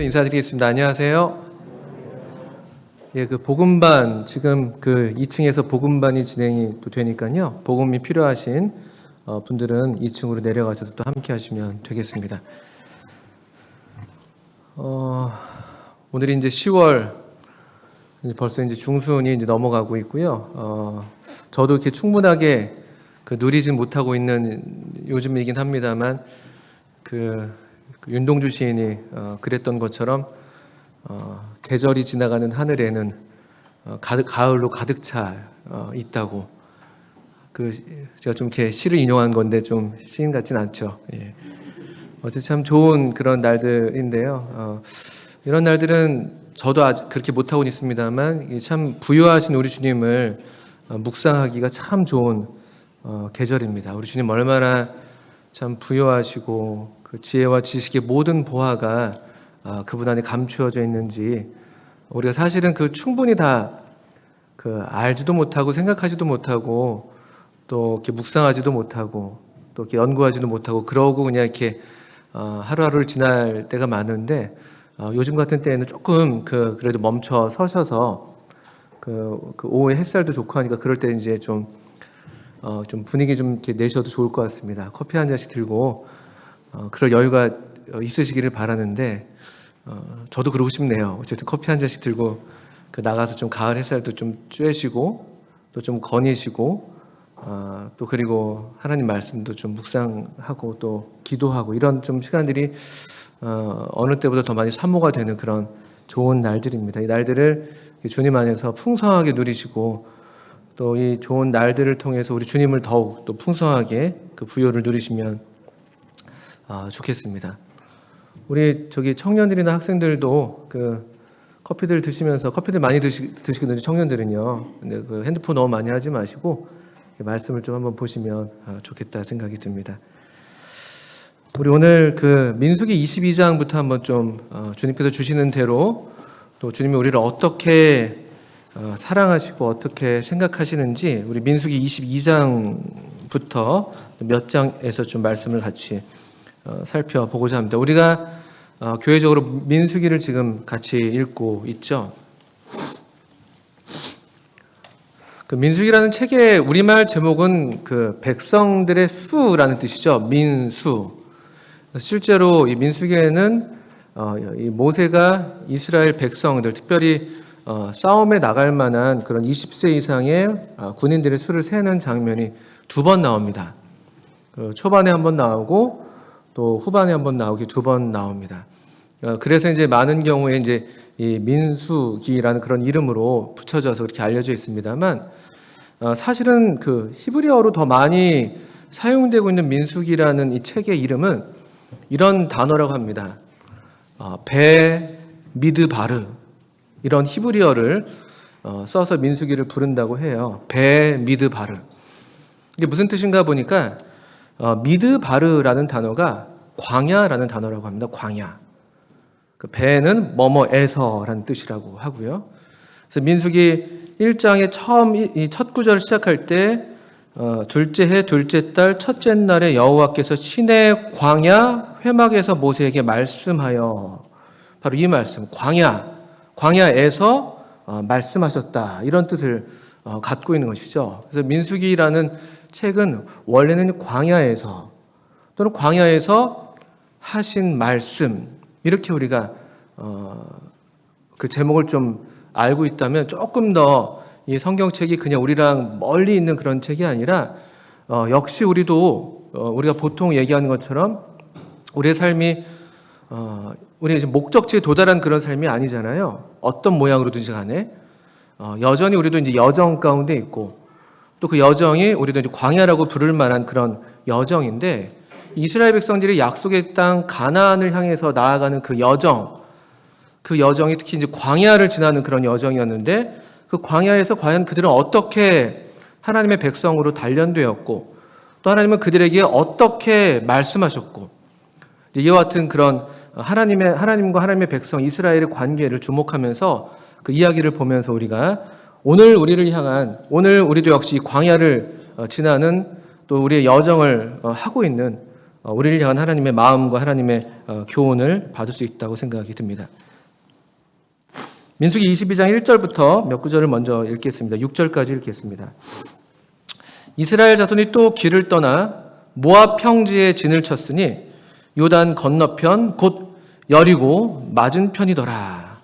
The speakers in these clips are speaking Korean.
인사드리겠습니다. 안녕하세요. 예, 그 복음반 지금 그 2층에서 복음반이 진행이 또 되니까요. 복음이 필요하신 분들은 2층으로 내려가셔서 또 함께 하시면 되겠습니다. 오늘이 이제 10월 벌써 이제 중순이 이제 넘어가고 있고요. 저도 이렇게 충분하게 누리지 못하고 있는 요즘이긴 합니다만 그 윤동주 시인이 그랬던 것처럼 계절이 지나가는 하늘에는 가을로 가득 차 있다고. 제가 좀 이렇게 시를 인용한 건데 좀 시인 같진 않죠. 예. 어쨌든 참 좋은 그런 날들인데요. 이런 날들은 저도 아직 그렇게 못하고 있습니다만 참 부유하신 우리 주님을 묵상하기가 참 좋은 계절입니다. 우리 주님 얼마나 참 부유하시고 그 지혜와 지식의 모든 보화가 그분 안에 감추어져 있는지 우리가 사실은 충분히 다 알지도 못하고 생각하지도 못하고 또 이렇게 묵상하지도 못하고 또 이렇게 연구하지도 못하고 그러고 그냥 이렇게 하루하루를 지날 때가 많은데 요즘 같은 때에는 조금 그래도 멈춰 서셔서 오후에 햇살도 좋고 하니까 그럴 때 이제 좀 분위기 좀 이렇게 내셔도 좋을 것 같습니다. 커피 한 잔씩 들고 그럴 여유가 있으시기를 바라는데 저도 그러고 싶네요. 어쨌든 커피 한 잔씩 들고 나가서 좀 가을 햇살도 좀 쬐시고 또 좀 거니시고 또 그리고 하나님 말씀도 좀 묵상하고 또 기도하고 이런 좀 시간들이 어느 때보다 더 많이 사모가 되는 그런 좋은 날들입니다. 이 날들을 주님 안에서 풍성하게 누리시고 또 이 좋은 날들을 통해서 우리 주님을 더욱 또 풍성하게 부요를 누리시면 좋겠습니다. 우리 청년들이나 학생들도 커피들 드시면서 커피들 많이 드시거든요. 청년들은요. 근데 핸드폰 너무 많이 하지 마시고 말씀을 좀 한번 보시면 좋겠다 생각이 듭니다. 우리 오늘 민수기 22장부터 한번 좀 주님께서 주시는 대로 또 주님이 우리를 어떻게 사랑하시고 어떻게 생각하시는지 우리 민수기 22장부터 몇 장에서 좀 말씀을 같이 살펴보고자 합니다. 우리가 교회적으로 민수기를 지금 같이 읽고 있죠. 민수기라는 책의 우리말 제목은 백성들의 수라는 뜻이죠. 민수. 실제로 이 민수기에는 이 모세가 이스라엘 백성들, 특별히 싸움에 나갈 만한 그런 20세 이상의 군인들의 수를 세는 장면이 2번 나옵니다. 초반에 한번 나오고 또 후반에 한번 나오기 2번 나옵니다. 그래서 이제 많은 경우에 이제 이 민수기라는 그런 이름으로 붙여져서 그렇게 알려져 있습니다만 사실은 히브리어로 더 많이 사용되고 있는 민수기라는 이 책의 이름은 이런 단어라고 합니다. 베미드바르 이런 히브리어를 써서 민수기를 부른다고 해요. 베미드바르. 이게 무슨 뜻인가 보니까 미드바르라는 단어가 광야라는 단어라고 합니다. 광야. 배는 뭐뭐에서라는 뜻이라고 하고요. 그래서 민수기 1장의 처음 이 첫 구절을 시작할 때 둘째 해 둘째 달 첫째 날에 여호와께서 시내 광야 회막에서 모세에게 말씀하여 바로 이 말씀 광야에서 말씀하셨다 이런 뜻을 갖고 있는 것이죠. 그래서 민수기라는 책은 원래는 광야에서 또는 광야에서 하신 말씀 이렇게 우리가 그 제목을 좀 알고 있다면 조금 더 이 성경책이 그냥 우리랑 멀리 있는 그런 책이 아니라 역시 우리가 보통 얘기하는 것처럼 우리의 삶이 우리의 목적지에 도달한 그런 삶이 아니잖아요. 어떤 모양으로든지 간에 여전히 우리도 이제 여정 가운데 있고 또 그 여정이 우리도 이제 광야라고 부를 만한 그런 여정인데 이스라엘 백성들이 약속의 땅 가나안을 향해서 나아가는 그 여정이 특히 이제 광야를 지나는 그런 여정이었는데 그 광야에서 과연 그들은 어떻게 하나님의 백성으로 단련되었고 또 하나님은 그들에게 어떻게 말씀하셨고 이와 같은 그런 하나님과 하나님의 백성 이스라엘의 관계를 주목하면서 그 이야기를 보면서 우리가 오늘 우리도 역시 광야를 지나는 또 우리의 여정을 하고 있는 우리를 향한 하나님의 마음과 하나님의 교훈을 받을 수 있다고 생각이 듭니다. 민수기 22장 1절부터 몇 구절을 먼저 읽겠습니다. 6절까지 읽겠습니다. 이스라엘 자손이 또 길을 떠나 모압 평지에 진을 쳤으니 요단 건너편 곧 여리고 맞은편이더라.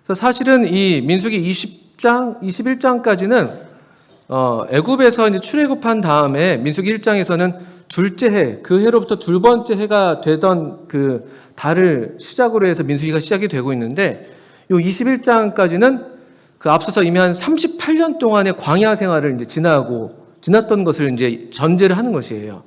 그래서 사실은 이 민수기 20장, 21장까지는 애굽에서 이제 출애굽한 다음에 민수기 1장에서는 둘째 해, 그 해로부터 두 번째 해가 되던 그 달을 시작으로 해서 민수기가 시작이 되고 있는데, 요 21장까지는 그 앞서서 이미 한 38년 동안의 광야 생활을 이제 지났던 것을 이제 전제를 하는 것이에요.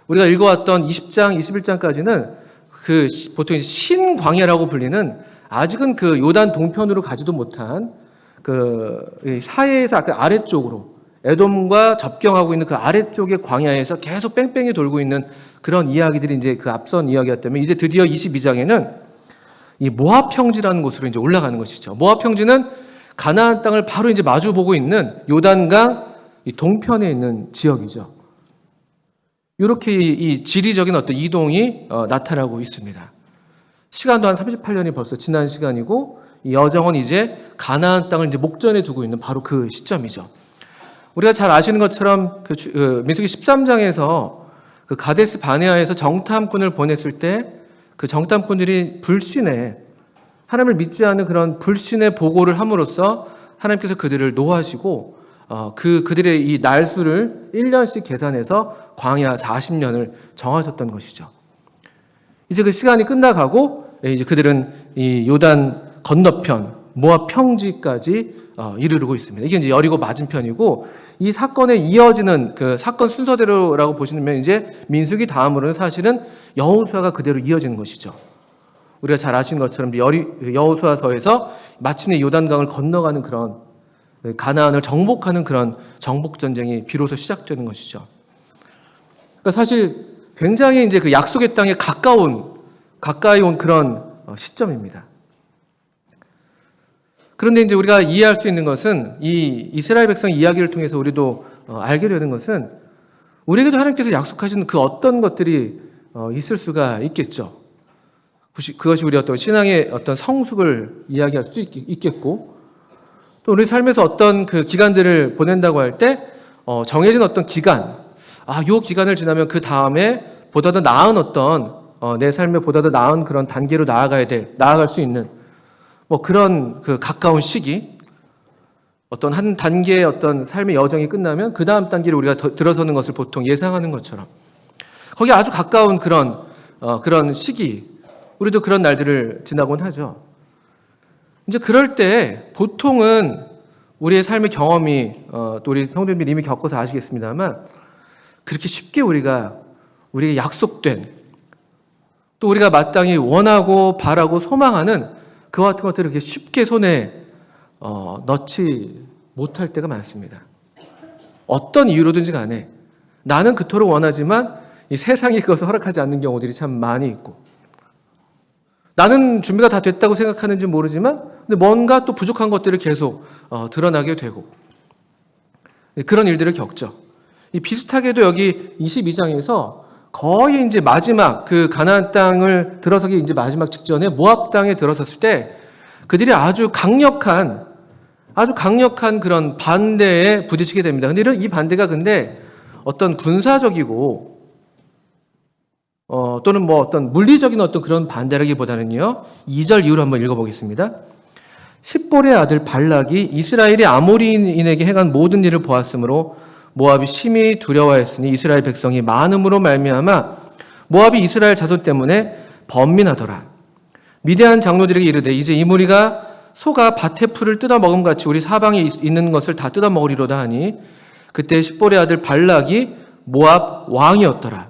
우리가 읽어왔던 20장, 21장까지는 그 보통 이제 신광야라고 불리는 아직은 그 요단 동편으로 가지도 못한 그 사해에서 그 아래쪽으로 에돔과 접경하고 있는 그 아래쪽의 광야에서 계속 뺑뺑이 돌고 있는 그런 이야기들이 이제 그 앞선 이야기였다면, 이제 드디어 22장에는 이 모압 평지라는 곳으로 이제 올라가는 것이죠. 모압 평지는 가나안 땅을 바로 이제 마주 보고 있는 요단강 이 동편에 있는 지역이죠. 이렇게 이 지리적인 어떤 이동이 나타나고 있습니다. 시간도 한 38년이 벌써 지난 시간이고, 이 여정은 이제 가나안 땅을 이제 목전에 두고 있는 바로 그 시점이죠. 우리가 잘 아시는 것처럼 민수기 13장에서 그 가데스 바네아에서 정탐꾼을 보냈을 때 그 정탐꾼들이 불신에, 하나님을 믿지 않는 그런 불신의 보고를 함으로써 하나님께서 그들을 노하시고 그들의 이 날수를 1년씩 계산해서 광야 40년을 정하셨던 것이죠. 이제 그 시간이 끝나가고 이제 그들은 이 요단 건너편 모압 평지까지 이르르고 있습니다. 이게 이제 여리고 맞은편이고, 이 사건에 이어지는 그 사건 순서대로라고 보시면 이제 민수기 다음으로는 사실은 여호수아가 그대로 이어지는 것이죠. 우리가 잘 아시는 것처럼 여호수아서에서 마침내 요단강을 건너가는 그런 가나안을 정복하는 그런 정복 전쟁이 비로소 시작되는 것이죠. 그러니까 사실 굉장히 이제 그 약속의 땅에 가까이 온 그런 시점입니다. 그런데 이제 우리가 이해할 수 있는 것은, 이 이스라엘 백성 이야기를 통해서 우리도 알게 되는 것은, 우리에게도 하나님께서 약속하신 그 어떤 것들이 있을 수가 있겠죠. 그것이 우리 어떤 신앙의 어떤 성숙을 이야기할 수도 있겠고, 또 우리 삶에서 어떤 그 기간들을 보낸다고 할 때 정해진 어떤 기간, 요 기간을 지나면 그 다음에 보다 더 나은 어떤 내 삶에 보다 더 나은 그런 단계로 나아갈 수 있는 뭐 그런 그 가까운 시기, 어떤 한 단계의 어떤 삶의 여정이 끝나면 그 다음 단계로 우리가 들어서는 것을 보통 예상하는 것처럼, 거기 아주 가까운 그런 시기, 우리도 그런 날들을 지나곤 하죠. 이제 그럴 때 보통은 우리의 삶의 경험이 또 우리 성도님들이 이미 겪어서 아시겠습니다만, 그렇게 쉽게 우리에게 약속된, 또 우리가 마땅히 원하고 바라고 소망하는 그와 같은 것들을 이렇게 쉽게 손에 넣지 못할 때가 많습니다. 어떤 이유로든지 간에 나는 그토록 원하지만 이 세상이 그것을 허락하지 않는 경우들이 참 많이 있고, 나는 준비가 다 됐다고 생각하는지 모르지만 근데 뭔가 또 부족한 것들을 계속 드러나게 되고, 그런 일들을 겪죠. 비슷하게도 여기 22장에서 거의 이제 마지막 그 가나안 땅을 들어서기 이제 마지막 직전에 모압 땅에 들어섰을 때 그들이 아주 강력한 그런 반대에 부딪히게 됩니다. 근데 이 반대가 근데 어떤 군사적이고 또는 뭐 어떤 물리적인 어떤 그런 반대라기보다는요, 2절 이후로 한번 읽어보겠습니다. 십볼의 아들 발락이 이스라엘이 아모리인에게 행한 모든 일을 보았으므로 모압이 심히 두려워했으니 이스라엘 백성이 많음으로 말미암아 모압이 이스라엘 자손 때문에 번민하더라. 미디안 장로들에게 이르되 이제 이 무리가 소가 밭의 풀을 뜯어먹음같이 우리 사방에 있는 것을 다 뜯어먹으리로다 하니, 그때 십볼의 아들 발락이 모압 왕이었더라.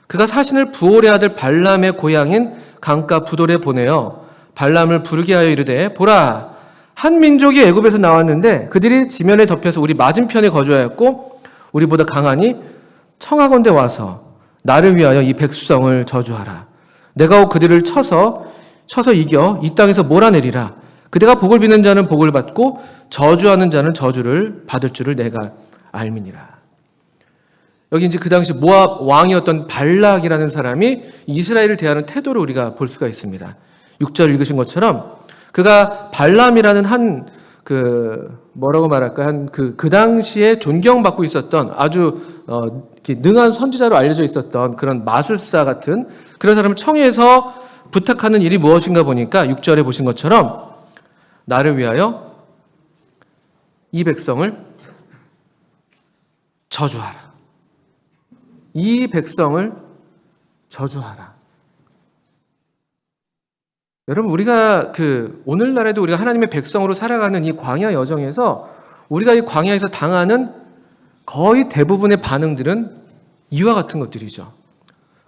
그가 사신을 부올의 아들 발람의 고향인 강가 부돌에 보내어 발람을 부르게 하여 이르되, 보라, 한 민족이 애굽에서 나왔는데 그들이 지면에 덮여서 우리 맞은편에 거주하였고 우리보다 강하니 청하건대 와서 나를 위하여 이 백수성을 저주하라. 내가 그들을 쳐서 이겨 이 땅에서 몰아내리라. 그대가 복을 비는 자는 복을 받고 저주하는 자는 저주를 받을 줄을 내가 알미니라. 여기 이제 그 당시 모압 왕이었던 발락이라는 사람이 이스라엘을 대하는 태도를 우리가 볼 수가 있습니다. 6절 읽으신 것처럼 그가 발람이라는 뭐라고 말할까, 그 당시에 존경받고 있었던 아주 능한 선지자로 알려져 있었던 그런 마술사 같은 그런 사람을 청해서 부탁하는 일이 무엇인가 보니까 6절에 보신 것처럼 나를 위하여 이 백성을 저주하라. 이 백성을 저주하라. 여러분, 우리가 오늘날에도 우리가 하나님의 백성으로 살아가는 이 광야 여정에서 우리가 이 광야에서 당하는 거의 대부분의 반응들은 이와 같은 것들이죠.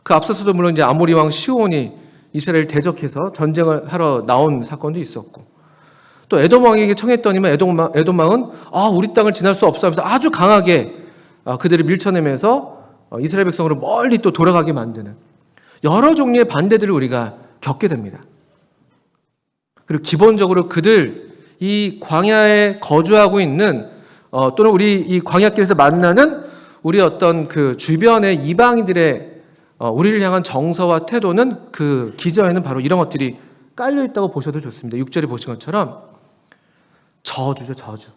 그 앞서서도 물론 이제 아모리 왕 시온이 이스라엘 대적해서 전쟁을 하러 나온 사건도 있었고, 또 에돔 왕에게 청했더니만 에돔 왕은 우리 땅을 지날 수 없어 하면서 아주 강하게 그들을 밀쳐내면서 이스라엘 백성으로 멀리 또 돌아가게 만드는 여러 종류의 반대들을 우리가 겪게 됩니다. 그리고 기본적으로 그들 이 광야에 거주하고 있는 또는 우리 이 광야길에서 만나는 우리 어떤 그 주변의 이방인들의 우리를 향한 정서와 태도는 그 기저에는 바로 이런 것들이 깔려 있다고 보셔도 좋습니다. 6절에 보신 것처럼 저주죠, 저주.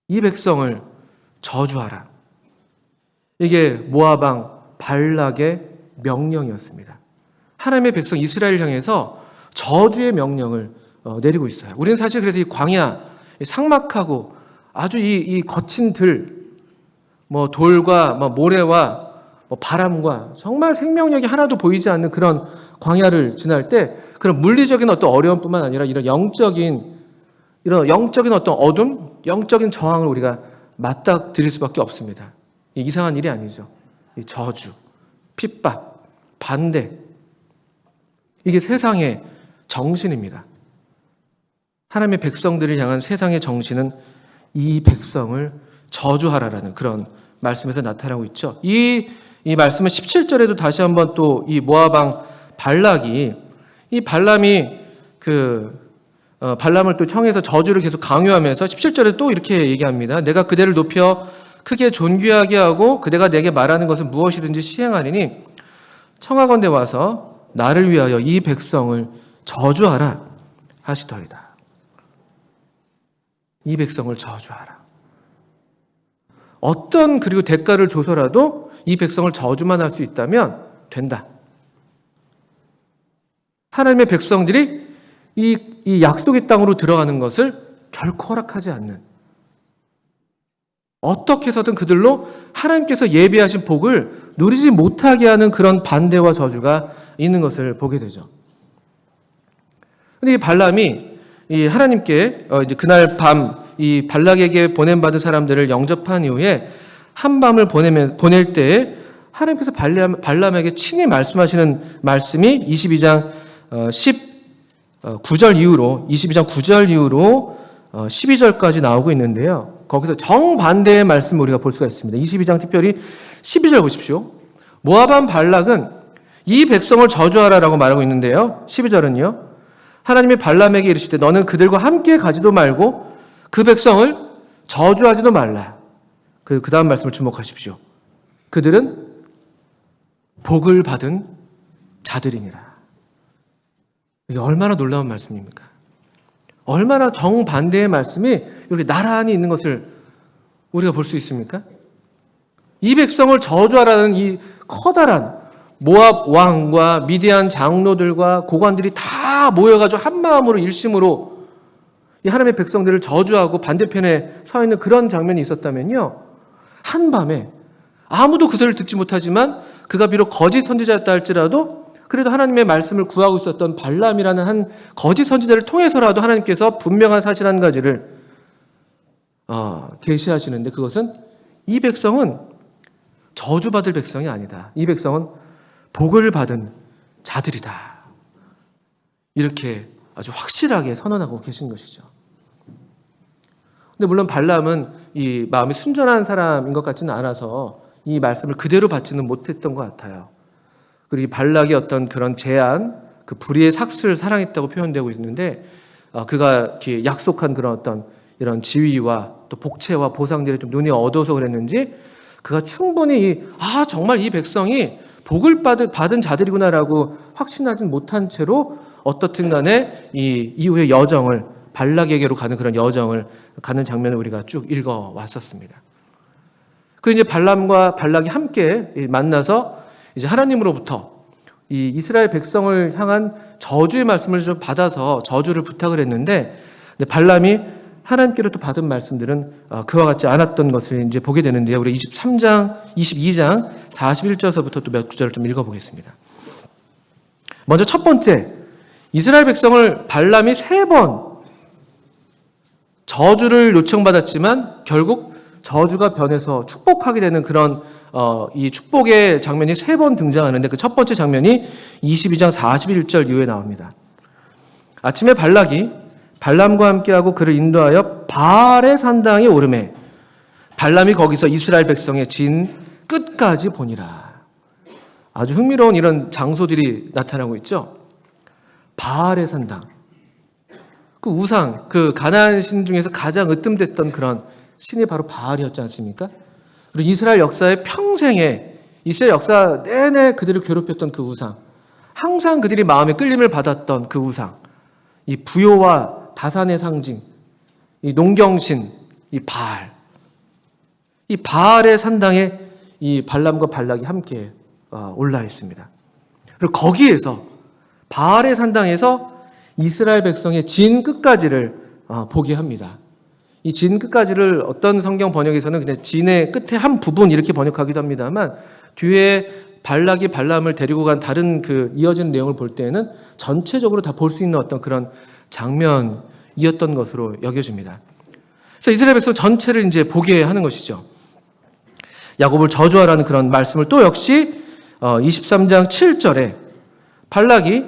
이 백성을 저주하라. 이게 모압 왕 발락의 명령이었습니다. 하나님의 백성 이스라엘을 향해서 저주의 명령을 내리고 있어요. 우리는 사실 그래서 이 광야, 삭막하고 아주 이 거친 돌과 모래와 바람과 정말 생명력이 하나도 보이지 않는 그런 광야를 지날 때 그런 물리적인 어떤 어려움뿐만 아니라 이런 영적인 어떤 어둠, 영적인 저항을 우리가 맞닥뜨릴 수밖에 없습니다. 이상한 일이 아니죠. 이 저주, 핍박, 반대, 이게 세상의 정신입니다. 하나님의 백성들을 향한 세상의 정신은 이 백성을 저주하라라는 그런 말씀에서 나타나고 있죠. 이 말씀은 17절에도 다시 한번 또 이 모압 왕 발락이 이 발람이 발람을 또 청해서 저주를 계속 강요하면서 17절에 또 이렇게 얘기합니다. 내가 그대를 높여 크게 존귀하게 하고 그대가 내게 말하는 것은 무엇이든지 시행하리니 청하건대 와서 나를 위하여 이 백성을 저주하라 하시더이다. 이 백성을 저주하라. 어떤 그리고 대가를 줘서라도 이 백성을 저주만 할 수 있다면 된다. 하나님의 백성들이 이 약속의 땅으로 들어가는 것을 결코 허락하지 않는, 어떻게 해서든 그들로 하나님께서 예비하신 복을 누리지 못하게 하는 그런 반대와 저주가 있는 것을 보게 되죠. 근데 이 발람이 이 하나님께 이제 그날 밤 이 발락에게 보냄받은 사람들을 영접한 이후에 한 밤을 보낼 때에 하나님께서 발람에게 친히 말씀하시는 말씀이 22장 9절 이후로 12절까지 나오고 있는데요. 거기서 정반대의 말씀을 우리가 볼 수가 있습니다. 22장 특별히 12절 보십시오. 모압 왕 발락은 이 백성을 저주하라라고 말하고 있는데요. 12절은요. 하나님이 발람에게 이르시되 너는 그들과 함께 가지도 말고 그 백성을 저주하지도 말라. 그 다음 말씀을 주목하십시오. 그들은 복을 받은 자들이니라. 이게 얼마나 놀라운 말씀입니까? 얼마나 정반대의 말씀이 이렇게 나란히 있는 것을 우리가 볼 수 있습니까? 이 백성을 저주하라는 이 커다란 모압 왕과 미디안 장로들과 고관들이 다 모여가지고 한 마음으로 일심으로 이 하나님의 백성들을 저주하고 반대편에 서 있는 그런 장면이 있었다면요, 한밤에 아무도 그 소리를 듣지 못하지만 그가 비록 거짓 선지자였다 할지라도 그래도 하나님의 말씀을 구하고 있었던 발람이라는 한 거짓 선지자를 통해서라도 하나님께서 분명한 사실 한 가지를 계시하시는데, 그것은 이 백성은 저주받을 백성이 아니다. 이 백성은 복을 받은 자들이다. 이렇게 아주 확실하게 선언하고 계신 것이죠. 근데 물론 발람은 이 마음이 순전한 사람인 것 같지는 않아서 이 말씀을 그대로 받지는 못했던 것 같아요. 그리고 이 발락의 어떤 그런 제안, 그 불의의 삭슬을 사랑했다고 표현되고 있는데, 그가 이렇게 약속한 그런 어떤 이런 지위와 또 복채와 보상들이 좀 눈이 어두워서 그랬는지 그가 충분히 정말 이 백성이 복을 받은 자들이구나라고 확신하진 못한 채로 어떻든 간에 이 이후의 여정을, 발락에게로 가는 그런 여정을 가는 장면을 우리가 쭉 읽어왔었습니다. 그리고 이제 발람과 발락이 함께 만나서 이제 하나님으로부터 이 이스라엘 백성을 향한 저주의 말씀을 좀 받아서 저주를 부탁을 했는데, 발람이 하나님께로부터 받은 말씀들은 그와 같지 않았던 것을 이제 보게 되는데요. 우리 22장 41절서부터 또 몇 구절을 좀 읽어보겠습니다. 먼저 첫 번째, 이스라엘 백성을 발람이 3번 저주를 요청받았지만 결국 저주가 변해서 축복하게 되는 그런 이 축복의 장면이 3번 등장하는데, 그 첫 번째 장면이 22장 41절 이후에 나옵니다. 아침에 발락이 발람과 함께하고 그를 인도하여 바알의 산당에 오르매 발람이 거기서 이스라엘 백성의 진 끝까지 보니라. 아주 흥미로운 이런 장소들이 나타나고 있죠. 바알의 산당, 그 우상, 그 가나안 신 중에서 가장 으뜸됐던 그런 신이 바로 바알이었지 않습니까? 그리고 이스라엘 역사의 평생에, 이스라엘 역사 내내 그들을 괴롭혔던 그 우상, 항상 그들이 마음에 끌림을 받았던 그 우상, 이 부요와 다산의 상징, 이 농경신, 이 바알, 이 바알의 산당에 이 발람과 발락이 함께 올라 있습니다. 그리고 거기에서, 바알의 산당에서 이스라엘 백성의 진 끝까지를 보게 합니다. 이 진 끝까지를 어떤 성경 번역에서는 그냥 진의 끝에 한 부분 이렇게 번역하기도 합니다만, 뒤에 발락이 발람을 데리고 간 다른 그 이어지는 내용을 볼 때에는 전체적으로 다 볼 수 있는 어떤 그런 장면이었던 것으로 여겨집니다. 그래서 이스라엘 백성 전체를 이제 보게 하는 것이죠. 야곱을 저주하라는 그런 말씀을 또 역시 23장 7절에 발람이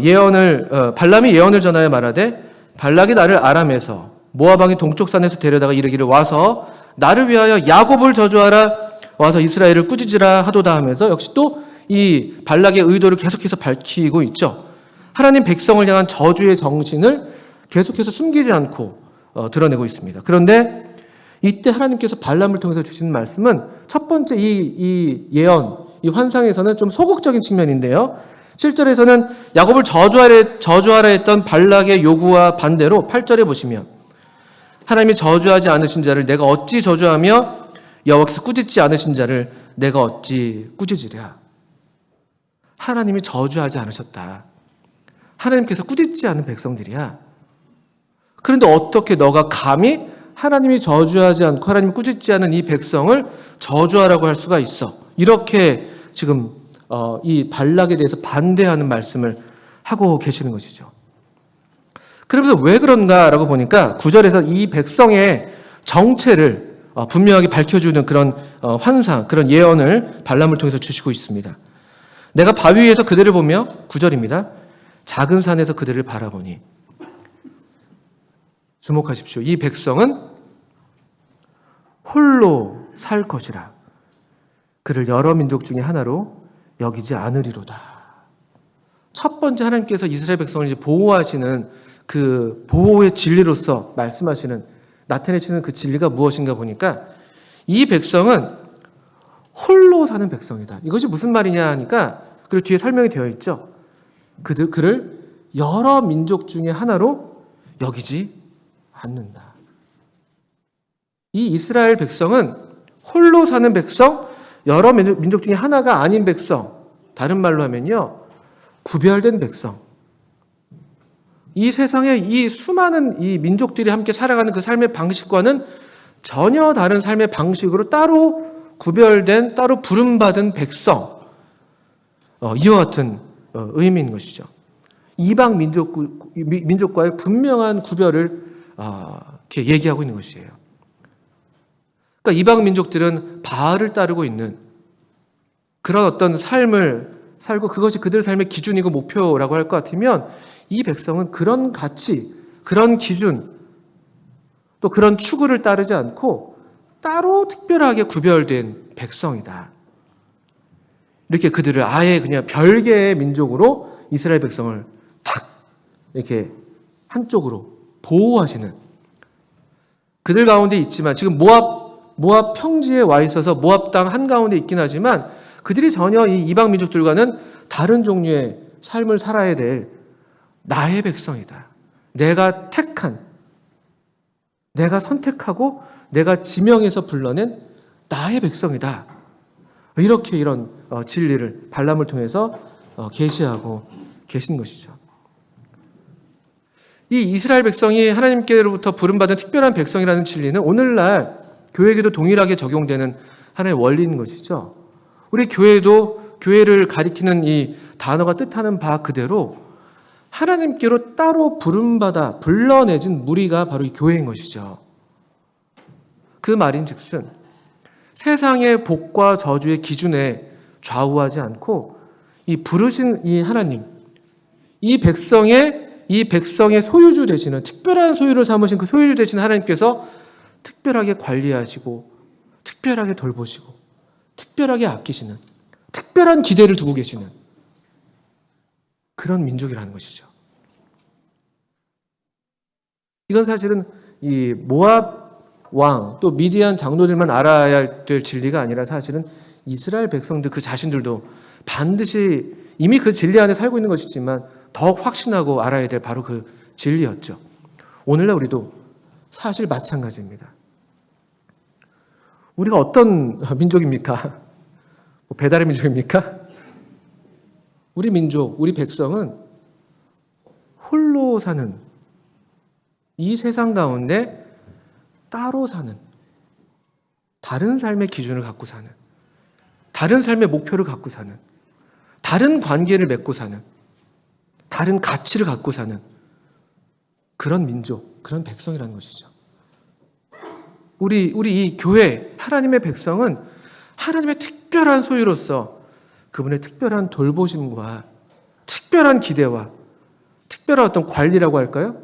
예언을 전하여 말하되, 발락이 나를 아람에서 모압 왕의 동쪽 산에서 데려다가 이르기를 와서 나를 위하여 야곱을 저주하라, 와서 이스라엘을 꾸짖으라 하도다 하면서 역시 또 이 발락의 의도를 계속해서 밝히고 있죠. 하나님 백성을 향한 저주의 정신을 계속해서 숨기지 않고 드러내고 있습니다. 그런데 이때 하나님께서 발람을 통해서 주시는 말씀은 첫 번째 이 예언, 이 환상에서는 좀 소극적인 측면인데요. 7절에서는 야곱을 저주하라 했던 발락의 요구와 반대로 8절에 보시면, 하나님이 저주하지 않으신 자를 내가 어찌 저주하며 여호와께서 꾸짖지 않으신 자를 내가 어찌 꾸짖으랴. 하나님이 저주하지 않으셨다. 하나님께서 꾸짖지 않은 백성들이야. 그런데 어떻게 너가 감히 하나님이 저주하지 않고 하나님이 꾸짖지 않은 이 백성을 저주하라고 할 수가 있어. 이렇게 지금 이 발락에 대해서 반대하는 말씀을 하고 계시는 것이죠. 그러면서 왜 그런가라고 보니까 9절에서 이 백성의 정체를 분명하게 밝혀주는 그런 환상, 그런 예언을 발람을 통해서 주시고 있습니다. 내가 바위 위에서 그들을 보며, 9절입니다. 작은 산에서 그들을 바라보니. 주목하십시오. 이 백성은 홀로 살 것이라. 그를 여러 민족 중에 하나로 여기지 않으리로다. 첫 번째 하나님께서 이스라엘 백성을 이제 보호하시는 그 보호의 진리로서 말씀하시는, 나타내시는 그 진리가 무엇인가 보니까 이 백성은 홀로 사는 백성이다. 이것이 무슨 말이냐 하니까, 그리고 뒤에 설명이 되어 있죠. 그를 여러 민족 중에 하나로 여기지 않는다. 이 이스라엘 백성은 홀로 사는 백성, 여러 민족 중에 하나가 아닌 백성, 다른 말로 하면요, 구별된 백성. 이 세상에 이 수많은 이 민족들이 함께 살아가는 그 삶의 방식과는 전혀 다른 삶의 방식으로 따로 구별된, 따로 부름받은 백성, 이와 같은 의미인 것이죠. 이방 민족과의 분명한 구별을 이렇게 얘기하고 있는 것이에요. 그러니까 이방 민족들은 바알을 따르고 있는 그런 어떤 삶을 살고, 그것이 그들 삶의 기준이고 목표라고 할 것 같으면, 이 백성은 그런 가치, 그런 기준, 또 그런 추구를 따르지 않고 따로 특별하게 구별된 백성이다. 이렇게 그들을 아예 그냥 별개의 민족으로 이스라엘 백성을 탁 이렇게 한쪽으로 보호하시는, 그들 가운데 있지만 지금 모압 모압 평지에 와 있어서 모압 땅 한가운데 있긴 하지만 그들이 전혀 이 이방 민족들과는 다른 종류의 삶을 살아야 될 나의 백성이다. 내가 택한, 내가 선택하고 내가 지명해서 불러낸 나의 백성이다. 이렇게 이런 진리를 발람을 통해서 계시하고 계신 것이죠. 이 이스라엘 백성이 하나님께로부터 부름받은 특별한 백성이라는 진리는 오늘날 교회에게도 동일하게 적용되는 하나의 원리인 것이죠. 우리 교회도 교회를 가리키는 이 단어가 뜻하는 바 그대로 하나님께로 따로 부름받아 불러내진 무리가 바로 이 교회인 것이죠. 그 말인즉슨 세상의 복과 저주의 기준에 좌우하지 않고 이 부르신 이 하나님, 이 백성의 소유주 되시는 특별한 소유를 삼으신 그 소유주 되시는 하나님께서 특별하게 관리하시고 특별하게 돌보시고 특별하게 아끼시는 특별한 기대를 두고 계시는 그런 민족이라는 것이죠. 이건 사실은 이 모압 왕 또 미디안 장로들만 알아야 될 진리가 아니라 사실은 이스라엘 백성들 그 자신들도 반드시 이미 그 진리 안에 살고 있는 것이지만 더욱 확신하고 알아야 될 바로 그 진리였죠. 오늘날 우리도 사실 마찬가지입니다. 우리가 어떤 민족입니까? 배달의 민족입니까? 우리 민족, 우리 백성은 홀로 사는 이 세상 가운데 따로 사는 다른 삶의 기준을 갖고 사는 다른 삶의 목표를 갖고 사는 다른 관계를 맺고 사는 다른 가치를 갖고 사는 그런 민족, 그런 백성이라는 것이죠. 우리 이 교회, 하나님의 백성은 하나님의 특별한 소유로서 그분의 특별한 돌보심과 특별한 기대와 특별한 어떤 관리라고 할까요?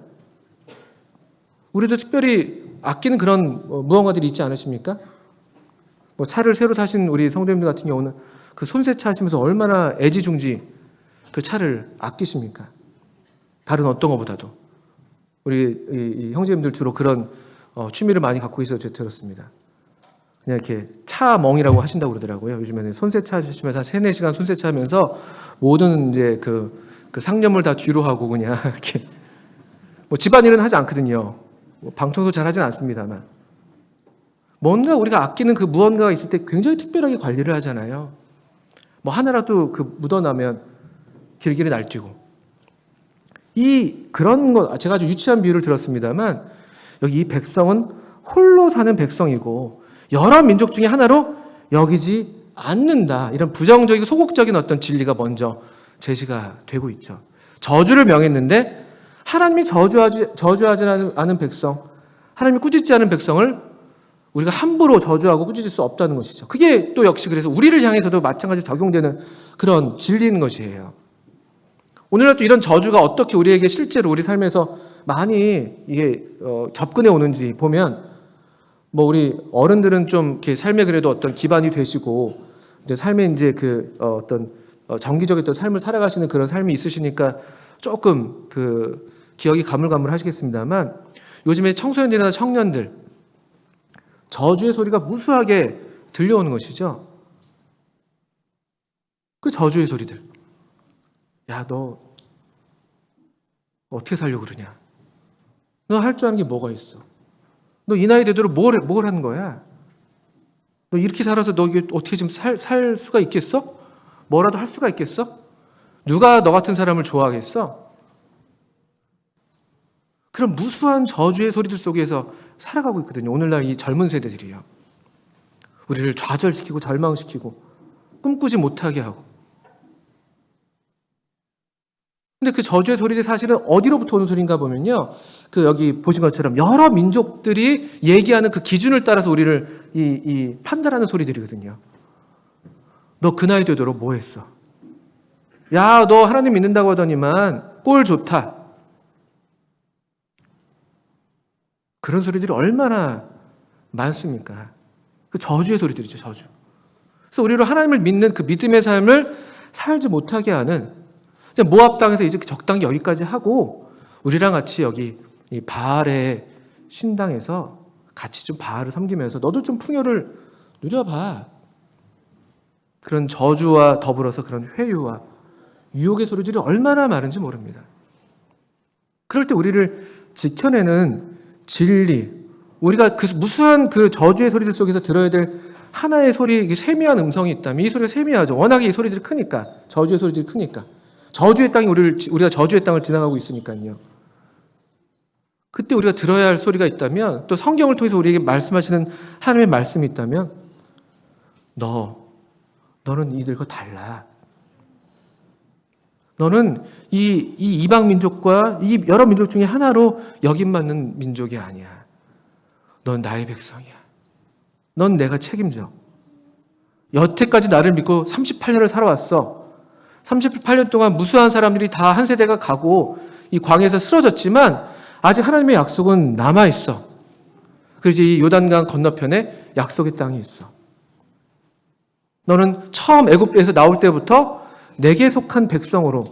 우리도 특별히 아끼는 그런 무언가들이 있지 않으십니까? 차를 새로 타신 우리 성도님들 같은 경우는 그 손세차 하시면서 얼마나 애지중지 그 차를 아끼십니까? 다른 어떤 것보다도. 우리 이 형제님들 주로 그런 취미를 많이 갖고 있어서 제가 들었습니다. 그냥 이렇게 차멍이라고 하신다고 그러더라고요. 요즘에는 손세차 하시면서 한 3-4시간 손세차 하면서 모든 이제 그 상념을 다 뒤로 하고 그냥 이렇게 집안일은 하지 않거든요. 방 청소 잘 하진 않습니다만. 뭔가 우리가 아끼는 그 무언가가 있을 때 굉장히 특별하게 관리를 하잖아요. 하나라도 묻어나면 길길이 날뛰고. 그런 것, 제가 아주 유치한 비유를 들었습니다만, 여기 이 백성은 홀로 사는 백성이고, 여러 민족 중에 하나로 여기지 않는다. 이런 부정적이고 소극적인 어떤 진리가 먼저 제시가 되고 있죠. 저주를 명했는데, 하나님이 저주하지 않은 백성, 하나님이 꾸짖지 않은 백성을 우리가 함부로 저주하고 꾸짖을 수 없다는 것이죠. 그게 또 역시 그래서 우리를 향해서도 마찬가지로 적용되는 그런 진리인 것이에요. 오늘날 또 이런 저주가 어떻게 우리에게 실제로 우리 삶에서 많이 이게 접근해 오는지 보면 우리 어른들은 좀 이렇게 삶에 그래도 어떤 기반이 되시고 이제 삶에 이제 어떤 정기적인 또 삶을 살아가시는 그런 삶이 있으시니까 조금 기억이 가물가물하시겠습니다만 요즘에 청소년들이나 청년들 저주의 소리가 무수하게 들려오는 것이죠. 그 저주의 소리들. 야, 너 어떻게 살려고 그러냐? 너 할 줄 아는 게 뭐가 있어? 너 이 나이 되도록 뭘 하는 거야? 너 이렇게 살아서 너 이게 어떻게 지금 살 수가 있겠어? 뭐라도 할 수가 있겠어? 누가 너 같은 사람을 좋아하겠어? 그런 무수한 저주의 소리들 속에서 살아가고 있거든요. 오늘날 이 젊은 세대들이요. 우리를 좌절시키고 절망시키고 꿈꾸지 못하게 하고. 근데 그 저주의 소리들이 사실은 어디로부터 오는 소리인가 보면요. 여기 보신 것처럼 여러 민족들이 얘기하는 그 기준을 따라서 우리를 이 판단하는 소리들이거든요. 너 그 나이 되도록 뭐 했어? 야, 너 하나님 믿는다고 하더니만 꼴 좋다. 그런 소리들이 얼마나 많습니까? 그 저주의 소리들이죠, 저주. 그래서 우리로 하나님을 믿는 그 믿음의 삶을 살지 못하게 하는 모압 땅에서 이제 적당히 여기까지 하고 우리랑 같이 여기 이 바알의 신당에서 같이 좀 바알을 섬기면서 너도 좀 풍요를 누려봐. 그런 저주와 더불어서 그런 회유와 유혹의 소리들이 얼마나 많은지 모릅니다. 그럴 때 우리를 지켜내는 진리, 우리가 그 무수한 그 저주의 소리들 속에서 들어야 될 하나의 소리, 세미한 음성이 있다면 이 소리가 세미하죠. 워낙에 이 소리들이 크니까, 저주의 소리들이 크니까. 저주의 땅이 우리가 저주의 땅을 지나가고 있으니까요. 그때 우리가 들어야 할 소리가 있다면, 또 성경을 통해서 우리에게 말씀하시는 하나님의 말씀이 있다면, 너는 이들과 달라. 너는 이 이방 민족과 이 여러 민족 중에 하나로 여김받는 민족이 아니야. 넌 나의 백성이야. 넌 내가 책임져. 여태까지 나를 믿고 38년을 살아왔어. 38년 동안 무수한 사람들이 다 한 세대가 가고 이 광야에서 쓰러졌지만 아직 하나님의 약속은 남아있어. 그래서 이 요단강 건너편에 약속의 땅이 있어. 너는 처음 애굽에서 나올 때부터 내게 속한 백성으로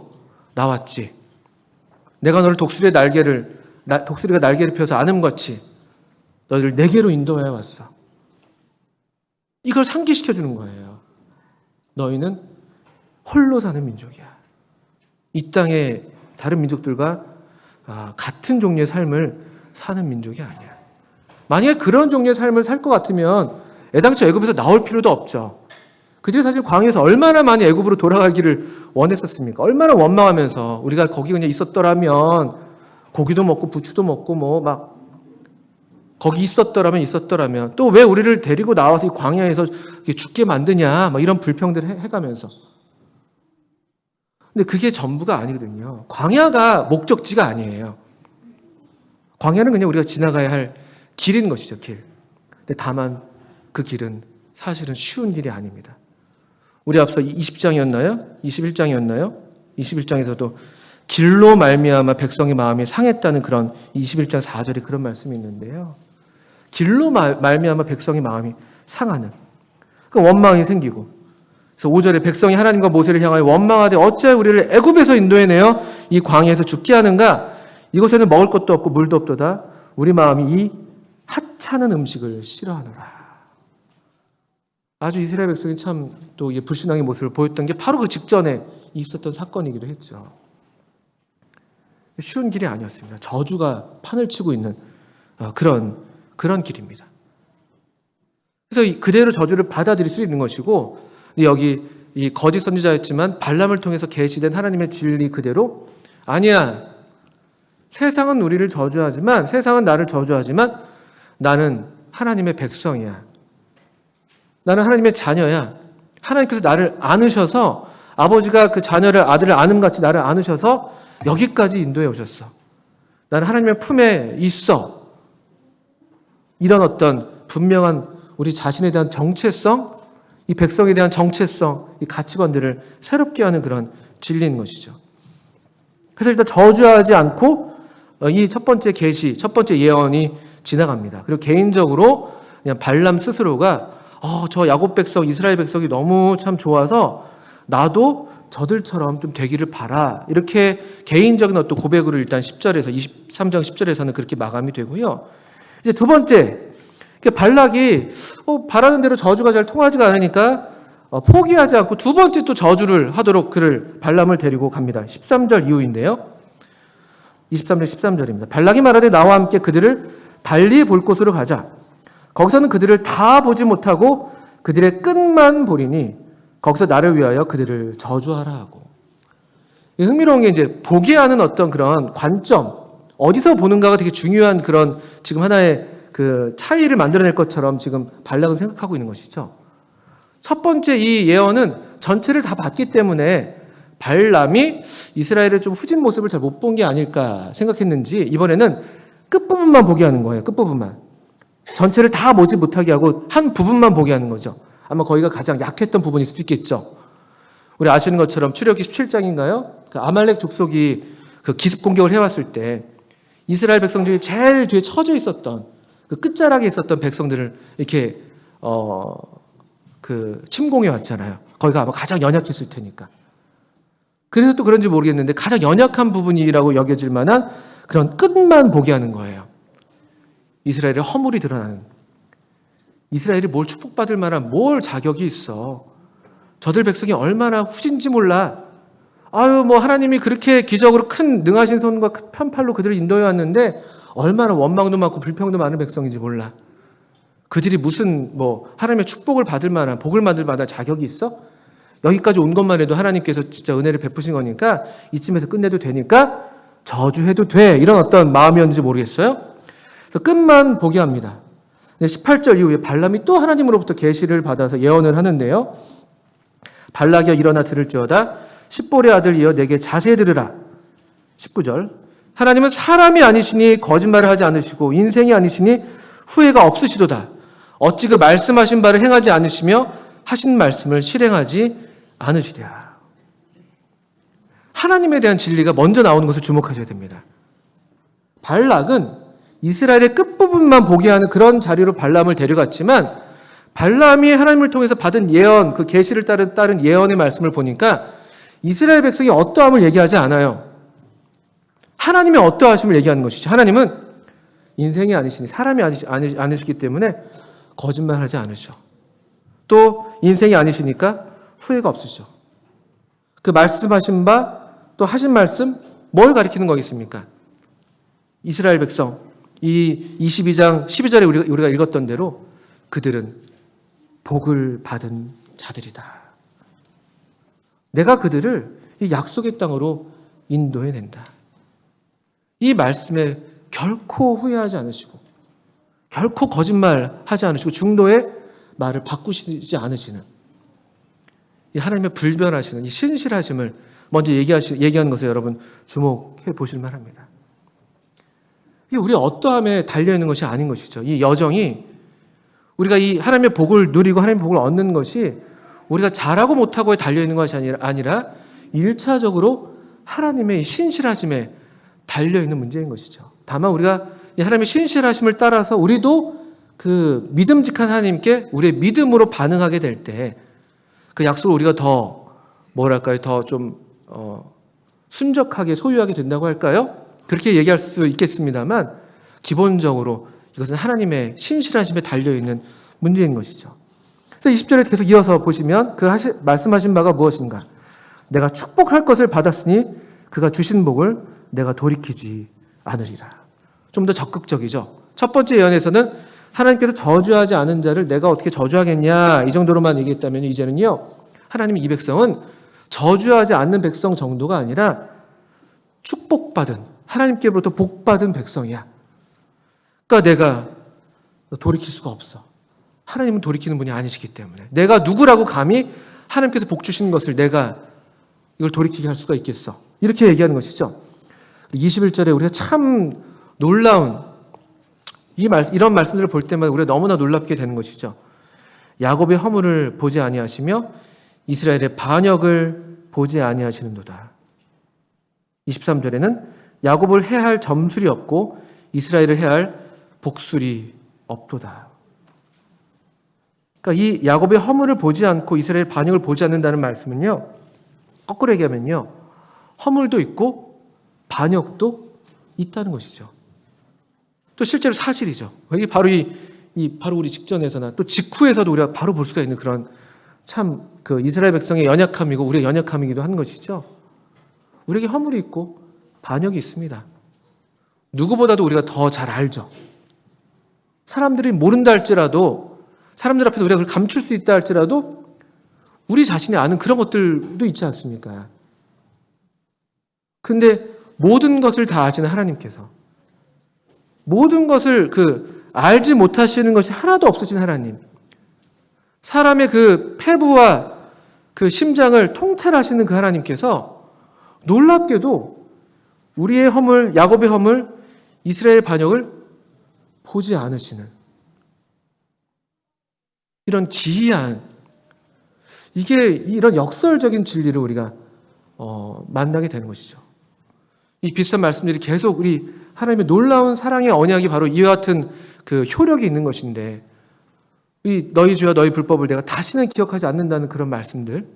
나왔지. 내가 너를 독수리가 날개를 펴서 안음같이 너희를 내게로 인도해 왔어. 이걸 상기시켜 주는 거예요. 너희는 홀로 사는 민족이야. 이 땅의 다른 민족들과 같은 종류의 삶을 사는 민족이 아니야. 만약에 그런 종류의 삶을 살 것 같으면 애당초 애굽에서 나올 필요도 없죠. 그들이 사실 광야에서 얼마나 많이 애굽으로 돌아가기를 원했었습니까? 얼마나 원망하면서 우리가 거기 그냥 있었더라면 고기도 먹고 부추도 먹고 거기 있었더라면 또 왜 우리를 데리고 나와서 이 광야에서 죽게 만드냐 이런 불평들을 해가면서. 근데 그게 전부가 아니거든요. 광야가 목적지가 아니에요. 광야는 그냥 우리가 지나가야 할 길인 것이죠, 길. 근데 다만 그 길은 사실은 쉬운 길이 아닙니다. 우리 앞서 20장이었나요? 21장이었나요? 21장에서도 길로 말미암아 백성의 마음이 상했다는 그런 21장 4절에 그런 말씀이 있는데요. 길로 말미암아 백성의 마음이 상하는 그 원망이 생기고, 그래서 5절에 백성이 하나님과 모세를 향하여 원망하되 어찌하여 우리를 애굽에서 인도해내어 이 광야에서 죽게 하는가? 이곳에는 먹을 것도 없고 물도 없도다. 우리 마음이 이 하찮은 음식을 싫어하노라. 아주 이스라엘 백성이 참 또 불신앙의 모습을 보였던 게 바로 그 직전에 있었던 사건이기도 했죠. 쉬운 길이 아니었습니다. 저주가 판을 치고 있는 그런 길입니다. 그래서 그대로 저주를 받아들일 수 있는 것이고, 여기 이 거짓 선지자였지만 발람을 통해서 계시된 하나님의 진리 그대로 아니야. 세상은 우리를 저주하지만, 세상은 나를 저주하지만 나는 하나님의 백성이야. 나는 하나님의 자녀야. 하나님께서 나를 안으셔서, 아버지가 그 아들을 안음같이 나를 안으셔서 여기까지 인도해 오셨어. 나는 하나님의 품에 있어. 이런 어떤 분명한 우리 자신에 대한 정체성, 이 백성에 대한 정체성, 이 가치관들을 새롭게 하는 그런 진리인 것이죠. 그래서 일단 저주하지 않고 이 첫 번째 계시, 첫 번째 예언이 지나갑니다. 그리고 개인적으로 그냥 발람 스스로가 저 야곱 백성, 이스라엘 백성이 너무 참 좋아서 나도 저들처럼 좀 되기를 바라. 이렇게 개인적인 어떤 고백으로 일단 10절에서 23장 10절에서는 그렇게 마감이 되고요. 이제 두 번째, 발락이 바라는 대로 저주가 잘 통하지가 않으니까 포기하지 않고 두 번째 또 저주를 하도록 발람을 데리고 갑니다. 13절 이후인데요. 23절 13절입니다. 발락이 말하되 나와 함께 그들을 달리 볼 곳으로 가자. 거기서는 그들을 다 보지 못하고 그들의 끝만 보리니 거기서 나를 위하여 그들을 저주하라 하고. 흥미로운 게 이제 보게 하는 어떤 그런 관점, 어디서 보는가가 되게 중요한 그런 지금 하나의 그 차이를 만들어낼 것처럼 지금 발락은 생각하고 있는 것이죠. 첫 번째 이 예언은 전체를 다 봤기 때문에 발람이 이스라엘의 좀 후진 모습을 잘 못 본 게 아닐까 생각했는지 이번에는 끝부분만 보게 하는 거예요. 끝부분만. 전체를 다 보지 못하게 하고 한 부분만 보게 하는 거죠. 아마 거기가 가장 약했던 부분일 수도 있겠죠. 우리 아시는 것처럼 출애굽기 17장인가요? 그 아말렉 족속이 그 기습 공격을 해왔을 때 이스라엘 백성들이 제일 뒤에 처져 있었던 그 끝자락에 있었던 백성들을 이렇게 침공해 왔잖아요. 거기가 아마 가장 연약했을 테니까. 그래서 또 그런지 모르겠는데 가장 연약한 부분이라고 여겨질 만한 그런 끝만 보게 하는 거예요. 이스라엘의 허물이 드러나는, 이스라엘이 뭘 축복받을 만한 뭘 자격이 있어. 저들 백성이 얼마나 후진지 몰라. 뭐 하나님이 그렇게 기적으로 큰 능하신 손과 편팔로 그들을 인도해 왔는데 얼마나 원망도 많고 불평도 많은 백성인지 몰라. 그들이 무슨 하나님의 축복을 받을 만한, 복을 받을 만한 자격이 있어? 여기까지 온 것만 해도 하나님께서 진짜 은혜를 베푸신 거니까 이쯤에서 끝내도 되니까 저주해도 돼. 이런 어떤 마음이었는지 모르겠어요. 그래서 끝만 보게 합니다. 18절 이후에 발람이 또 하나님으로부터 계시를 받아서 예언을 하는데요. 발락이여 일어나 들을지어다. 십볼의 아들이여 내게 자세히 들으라. 19절 하나님은 사람이 아니시니 거짓말을 하지 않으시고 인생이 아니시니 후회가 없으시도다. 어찌 그 말씀하신 바를 행하지 않으시며 하신 말씀을 실행하지 않으시랴. 하나님에 대한 진리가 먼저 나오는 것을 주목하셔야 됩니다. 발락은 이스라엘의 끝부분만 보게 하는 그런 자리로 발람을 데려갔지만 발람이 하나님을 통해서 받은 예언, 그 계시를 따른 예언의 말씀을 보니까 이스라엘 백성이 어떠함을 얘기하지 않아요. 하나님의 어떠하심을 얘기하는 것이죠. 하나님은 인생이 아니시니 사람이 아니시기 때문에 거짓말하지 않으셔. 또 인생이 아니시니까 후회가 없으셔. 그 말씀하신 바 또 하신 말씀 뭘 가리키는 거겠습니까? 이스라엘 백성 이 22장 12절에 우리가 읽었던 대로 그들은 복을 받은 자들이다. 내가 그들을 이 약속의 땅으로 인도해낸다. 이 말씀에 결코 후회하지 않으시고 결코 거짓말하지 않으시고 중도의 말을 바꾸시지 않으시는 이 하나님의 불변하시는 이 신실하심을 먼저 얘기하는 것에 여러분 주목해 보실 만합니다. 이게 우리 어떠함에 달려있는 것이 아닌 것이죠. 이 여정이 우리가 이 하나님의 복을 누리고 하나님의 복을 얻는 것이 우리가 잘하고 못하고에 달려있는 것이 아니라 1차적으로 하나님의 신실하심에 달려있는 문제인 것이죠. 다만 우리가 이 하나님의 신실하심을 따라서 우리도 그 믿음직한 하나님께 우리의 믿음으로 반응하게 될 때 그 약속을 우리가 더 좀 순적하게 소유하게 된다고 할까요? 그렇게 얘기할 수 있겠습니다만 기본적으로 이것은 하나님의 신실하심에 달려있는 문제인 것이죠. 그래서 20절에 계속 이어서 보시면 그 말씀하신 바가 무엇인가? 내가 축복할 것을 받았으니 그가 주신 복을 내가 돌이키지 않으리라. 좀 더 적극적이죠. 첫 번째 예언에서는 하나님께서 저주하지 않은 자를 내가 어떻게 저주하겠냐 이 정도로만 얘기했다면 이제는요. 하나님의 이 백성은 저주하지 않는 백성 정도가 아니라 축복받은 하나님께로부터 복받은 백성이야. 그러니까 내가 돌이킬 수가 없어. 하나님은 돌이키는 분이 아니시기 때문에 내가 누구라고 감히 하나님께서 복 주신 것을 내가 이걸 돌이키게 할 수가 있겠어. 이렇게 얘기하는 것이죠. 21절에 우리가 참 놀라운 이런 말씀들을 볼 때마다 우리가 너무나 놀랍게 되는 것이죠. 야곱의 허물을 보지 아니하시며 이스라엘의 반역을 보지 아니하시는도다. 23절에는 야곱을 해할 점술이 없고 이스라엘을 해할 복술이 없도다. 그러니까 이 야곱의 허물을 보지 않고 이스라엘 반역을 보지 않는다는 말씀은요. 거꾸로 얘기하면요. 허물도 있고 반역도 있다는 것이죠. 또 실제로 사실이죠. 이게 바로 바로 우리 직전에서나 또 직후에서도 우리가 바로 볼 수가 있는 그런 참 그 이스라엘 백성의 연약함이고 우리의 연약함이기도 한 것이죠. 우리에게 허물이 있고 반역이 있습니다. 누구보다도 우리가 더 잘 알죠. 사람들이 모른다 할지라도 사람들 앞에서 우리가 그걸 감출 수 있다 할지라도 우리 자신이 아는 그런 것들도 있지 않습니까? 근데 모든 것을 다 아시는 하나님께서 모든 것을 알지 못하시는 것이 하나도 없으신 하나님, 사람의 그 패부와 그 심장을 통찰하시는 그 하나님께서 놀랍게도 우리의 허물, 야곱의 허물, 이스라엘 반역을 보지 않으시는 이런 기이한 이런 역설적인 진리를 우리가 만나게 되는 것이죠. 이 비슷한 말씀들이 계속 우리 하나님의 놀라운 사랑의 언약이 바로 이와 같은 그 효력이 있는 것인데 이 너희 죄와 너희 불법을 내가 다시는 기억하지 않는다는 그런 말씀들,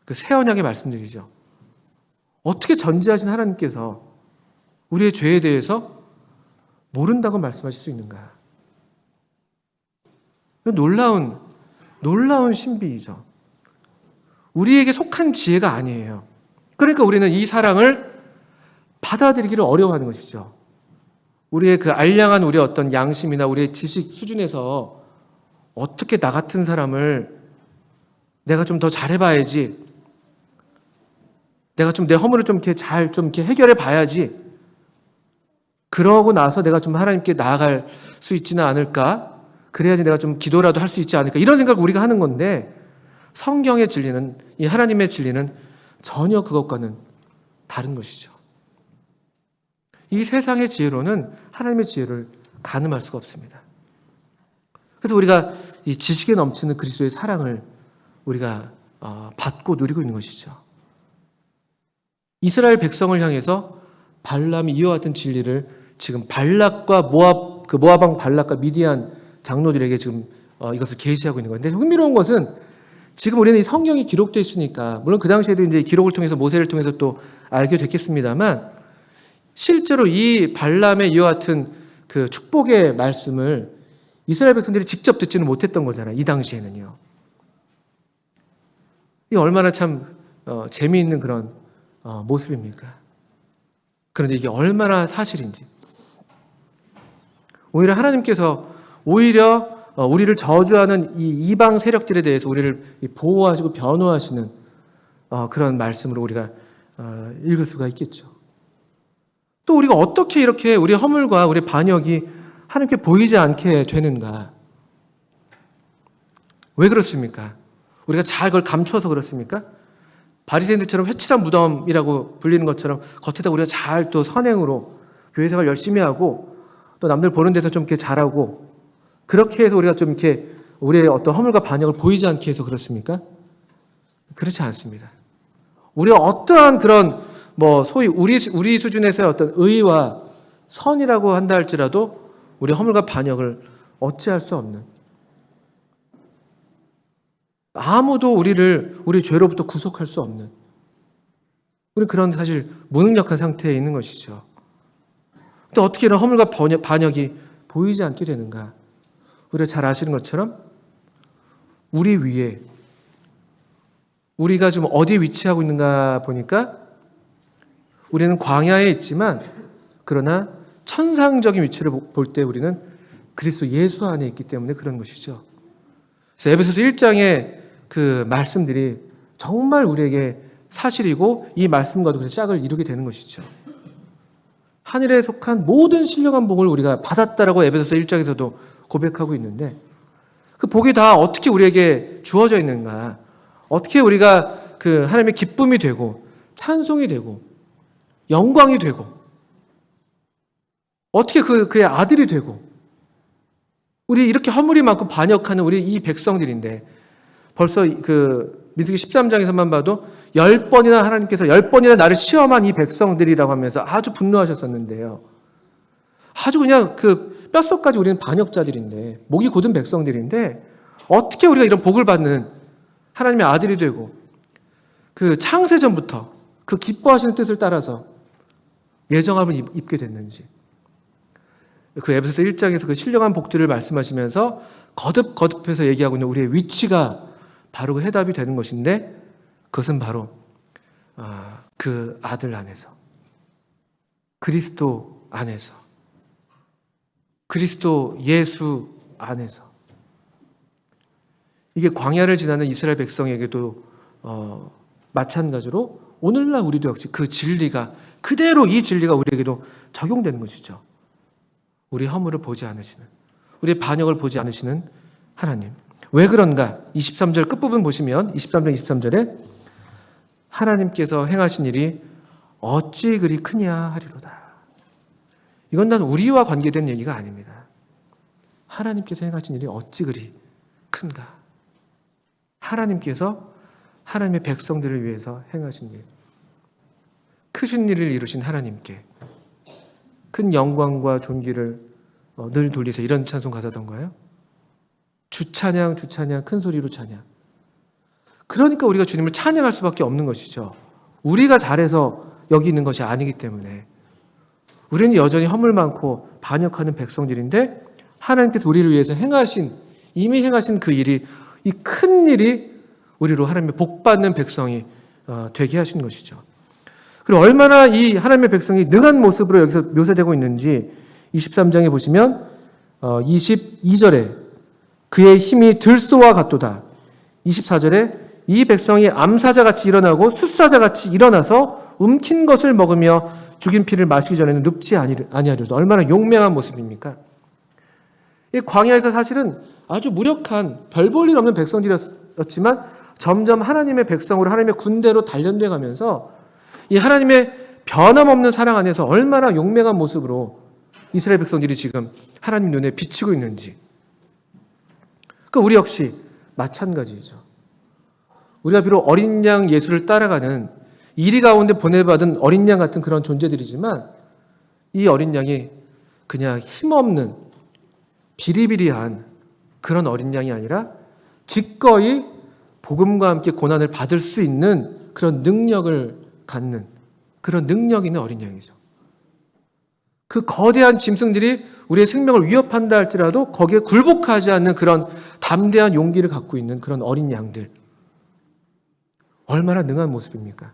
그 새 언약의 말씀들이죠. 어떻게 전지하신 하나님께서 우리의 죄에 대해서 모른다고 말씀하실 수 있는가? 놀라운 신비이죠. 우리에게 속한 지혜가 아니에요. 그러니까 우리는 이 사랑을 받아들이기를 어려워하는 것이죠. 우리의 그 알량한 우리의 어떤 양심이나 우리의 지식 수준에서 어떻게 나 같은 사람을 내가 좀 더 잘해봐야지, 내가 좀 내 허물을 좀 이렇게 잘 좀 이렇게 해결해 봐야지, 그러고 나서 내가 좀 하나님께 나아갈 수 있지는 않을까? 그래야지 내가 좀 기도라도 할 수 있지 않을까? 이런 생각을 우리가 하는 건데, 성경의 진리는, 이 하나님의 진리는 전혀 그것과는 다른 것이죠. 이 세상의 지혜로는 하나님의 지혜를 가늠할 수가 없습니다. 그래서 우리가 이 지식에 넘치는 그리스도의 사랑을 우리가 받고 누리고 있는 것이죠. 이스라엘 백성을 향해서 발람이 이와 같은 진리를 지금 발락과 모압 왕 발락과 미디안 장로들에게 지금 이것을 계시하고 있는 건데, 흥미로운 것은 지금 우리는 이 성경이 기록되어 있으니까, 물론 그 당시에도 이제 기록을 통해서 모세를 통해서 또 알게 됐겠습니다만, 실제로 이 발람의 이와 같은 그 축복의 말씀을 이스라엘 백성들이 직접 듣지는 못했던 거잖아요. 이 당시에는요. 이 얼마나 참 재미있는 그런 모습입니까? 그런데 이게 얼마나 사실인지. 오히려 하나님께서 우리를 저주하는 이 이방 세력들에 대해서 우리를 보호하시고 변호하시는 그런 말씀으로 우리가 읽을 수가 있겠죠. 또 우리가 어떻게 이렇게 우리의 허물과 우리의 반역이 하나님께 보이지 않게 되는가? 왜 그렇습니까? 우리가 잘 그걸 감춰서 그렇습니까? 바리새인들처럼 회칠한 무덤이라고 불리는 것처럼 겉에다 우리가 잘 또 선행으로 교회 생활 열심히 하고 또 남들 보는 데서 좀 이렇게 잘하고 그렇게 해서 우리가 좀 이렇게 우리의 어떤 허물과 반역을 보이지 않게 해서 그렇습니까? 그렇지 않습니다. 우리가 어떠한 그런 소위 우리 수준에서의 어떤 의와 선이라고 한다 할지라도 우리 허물과 반역을 어찌할 수 없는, 아무도 우리 죄로부터 구속할 수 없는 우리 그런 사실 무능력한 상태에 있는 것이죠. 또 어떻게 이런 허물과 반역이 보이지 않게 되는가? 우리가 잘 아시는 것처럼 우리 위에, 우리가 지금 어디에 위치하고 있는가 보니까 우리는 광야에 있지만 그러나 천상적인 위치를 볼 때 우리는 그리스도 예수 안에 있기 때문에 그런 것이죠. 그래서 에베소서 1장의 그 말씀들이 정말 우리에게 사실이고 이 말씀과도 그래서 짝을 이루게 되는 것이죠. 하늘에 속한 모든 신령한 복을 우리가 받았다라고 에베소서 1장에서도 고백하고 있는데, 그 복이 다 어떻게 우리에게 주어져 있는가? 어떻게 우리가 그 하나님의 기쁨이 되고 찬송이 되고 영광이 되고 어떻게 그의 아들이 되고, 우리 이렇게 허물이 많고 반역하는 우리 이 백성들인데, 벌써 그 민수기 13장에서만 봐도 10번이나 하나님께서 10번이나 나를 시험한 이 백성들이라고 하면서 아주 분노하셨었는데요. 아주 그냥 그 뼛속까지 우리는 반역자들인데, 목이 곧은 백성들인데 어떻게 우리가 이런 복을 받는 하나님의 아들이 되고 그 창세전부터 그 기뻐하시는 뜻을 따라서 예정함을 입게 됐는지, 그 에베소서 1장에서 그 신령한 복들을 말씀하시면서 거듭해서 얘기하고 있는 우리의 위치가 바로 그 해답이 되는 것인데, 그것은 바로 그 아들 안에서, 그리스도 안에서, 그리스도 예수 안에서. 이게 광야를 지나는 이스라엘 백성에게도 마찬가지로 오늘날 우리도 역시 그 진리가 그대로, 이 진리가 우리에게도 적용되는 것이죠. 우리 허물을 보지 않으시는, 우리의 반역을 보지 않으시는 하나님. 왜 그런가? 23절 끝부분 보시면 23절 23절에 하나님께서 행하신 일이 어찌 그리 크냐 하리로다. 이건 난 우리와 관계된 얘기가 아닙니다. 하나님께서 행하신 일이 어찌 그리 큰가? 하나님께서 하나님의 백성들을 위해서 행하신 일, 크신 일을 이루신 하나님께 큰 영광과 존귀를 늘 돌리세요. 이런 찬송 가사던가요? 주찬양 주찬양 큰 소리로 찬양. 그러니까 우리가 주님을 찬양할 수밖에 없는 것이죠. 우리가 잘해서 여기 있는 것이 아니기 때문에, 우리는 여전히 허물 많고 반역하는 백성들인데 하나님께서 우리를 위해서 이미 행하신 그 일이, 이 큰 일이 우리로 하나님의 복받는 백성이 되게 하신 것이죠. 그리고 얼마나 이 하나님의 백성이 능한 모습으로 여기서 묘사되고 있는지 23장에 보시면 22절에 그의 힘이 들소와 같도다. 24절에 이 백성이 암사자같이 일어나고 숫사자같이 일어나서 움킨 것을 먹으며 죽인 피를 마시기 전에는 눕지 아니하려도. 얼마나 용맹한 모습입니까? 이 광야에서 사실은 아주 무력한 별 볼 일 없는 백성들이었지만 점점 하나님의 백성으로, 하나님의 군대로 단련돼 가면서 이 하나님의 변함없는 사랑 안에서 얼마나 용맹한 모습으로 이스라엘 백성들이 지금 하나님 눈에 비치고 있는지. 그 우리 역시 마찬가지죠. 우리가 비록 어린 양 예수를 따라가는 이리 가운데 보내받은 어린 양 같은 그런 존재들이지만 이 어린 양이 그냥 힘없는 비리비리한 그런 어린 양이 아니라 기꺼이 복음과 함께 고난을 받을 수 있는 그런 능력을 갖는, 그런 능력 있는 어린 양이죠. 그 거대한 짐승들이 우리의 생명을 위협한다 할지라도 거기에 굴복하지 않는 그런 담대한 용기를 갖고 있는 그런 어린 양들. 얼마나 능한 모습입니까?